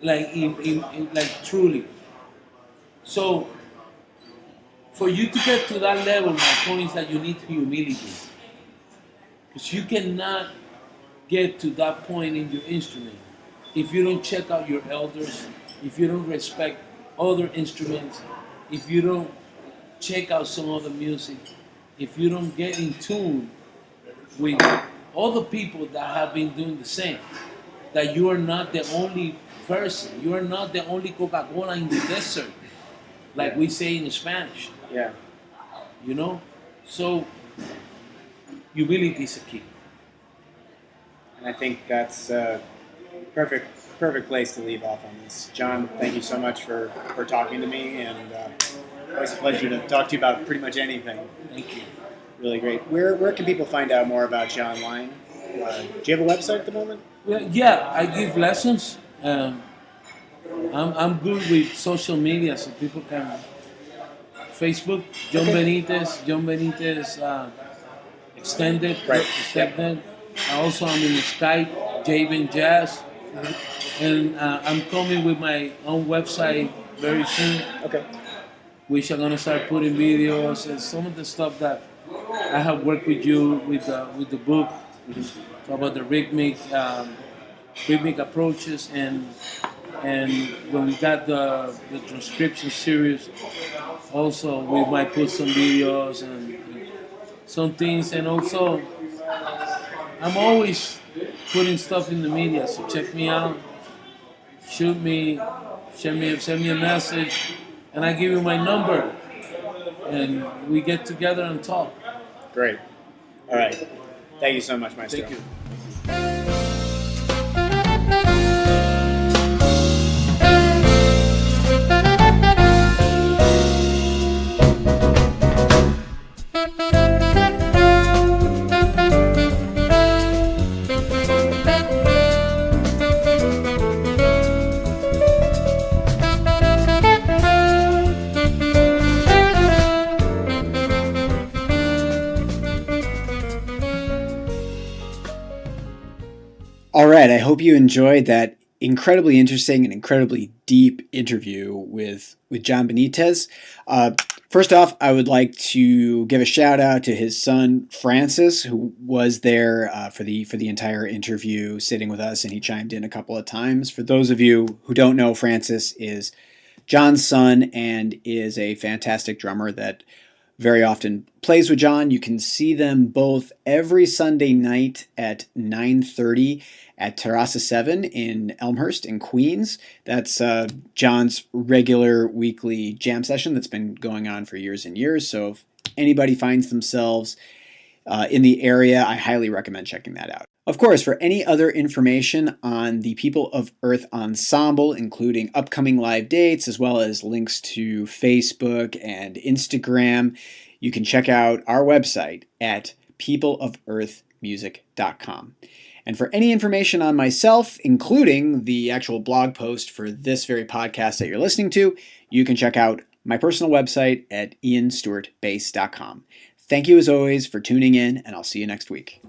like like truly. So for you to get to that level, my point is that you need humility, because you cannot get to that point in your instrument if you don't check out your elders, if you don't respect other instruments, if you don't check out some other music, if you don't get in tune with other people that have been doing the same, that you are not the only person, you are not the only Coca-Cola in the desert, like we say in Spanish. Yeah. You know? So, humility is a key. And I think that's a perfect place to leave off on this. John, thank you so much for talking to me, and always a pleasure to talk to you about pretty much anything. Thank you. Really great. Where can people find out more about you online? Do you have a website at the moment? Well, yeah, I give lessons. I'm good with social media, so people can Facebook, John Benitez extended. Right. Also, I'm in Skype, Javen Jazz, and I'm coming with my own website very soon. Okay. Which I'm gonna start putting videos and some of the stuff that I have worked with you with the book about the rhythmic approaches, and when we got the transcription series, also we might put some videos and some things, and also I'm always putting stuff in the media, so check me out, shoot me, send me a message, and I give you my number, and we get together and talk. Great. All right. Thank you so much, Maestro. Thank you. right, I hope you enjoyed that incredibly interesting and incredibly deep interview with John Benitez. First off, I would like to give a shout out to his son Francis, who was there for the entire interview, sitting with us, and he chimed in a couple of times. For those of you who don't know, Francis is John's son and is a fantastic drummer that very often plays with John. You can see them both every Sunday night at 9:30 at Terrace 7 in Elmhurst in Queens. That's John's regular weekly jam session that's been going on for years and years. So if anybody finds themselves in the area, I highly recommend checking that out. Of course, for any other information on the People of Earth Ensemble, including upcoming live dates, as well as links to Facebook and Instagram, you can check out our website at peopleofearthmusic.com. And for any information on myself, including the actual blog post for this very podcast that you're listening to, you can check out my personal website at ianstewartbass.com. Thank you as always for tuning in, and I'll see you next week.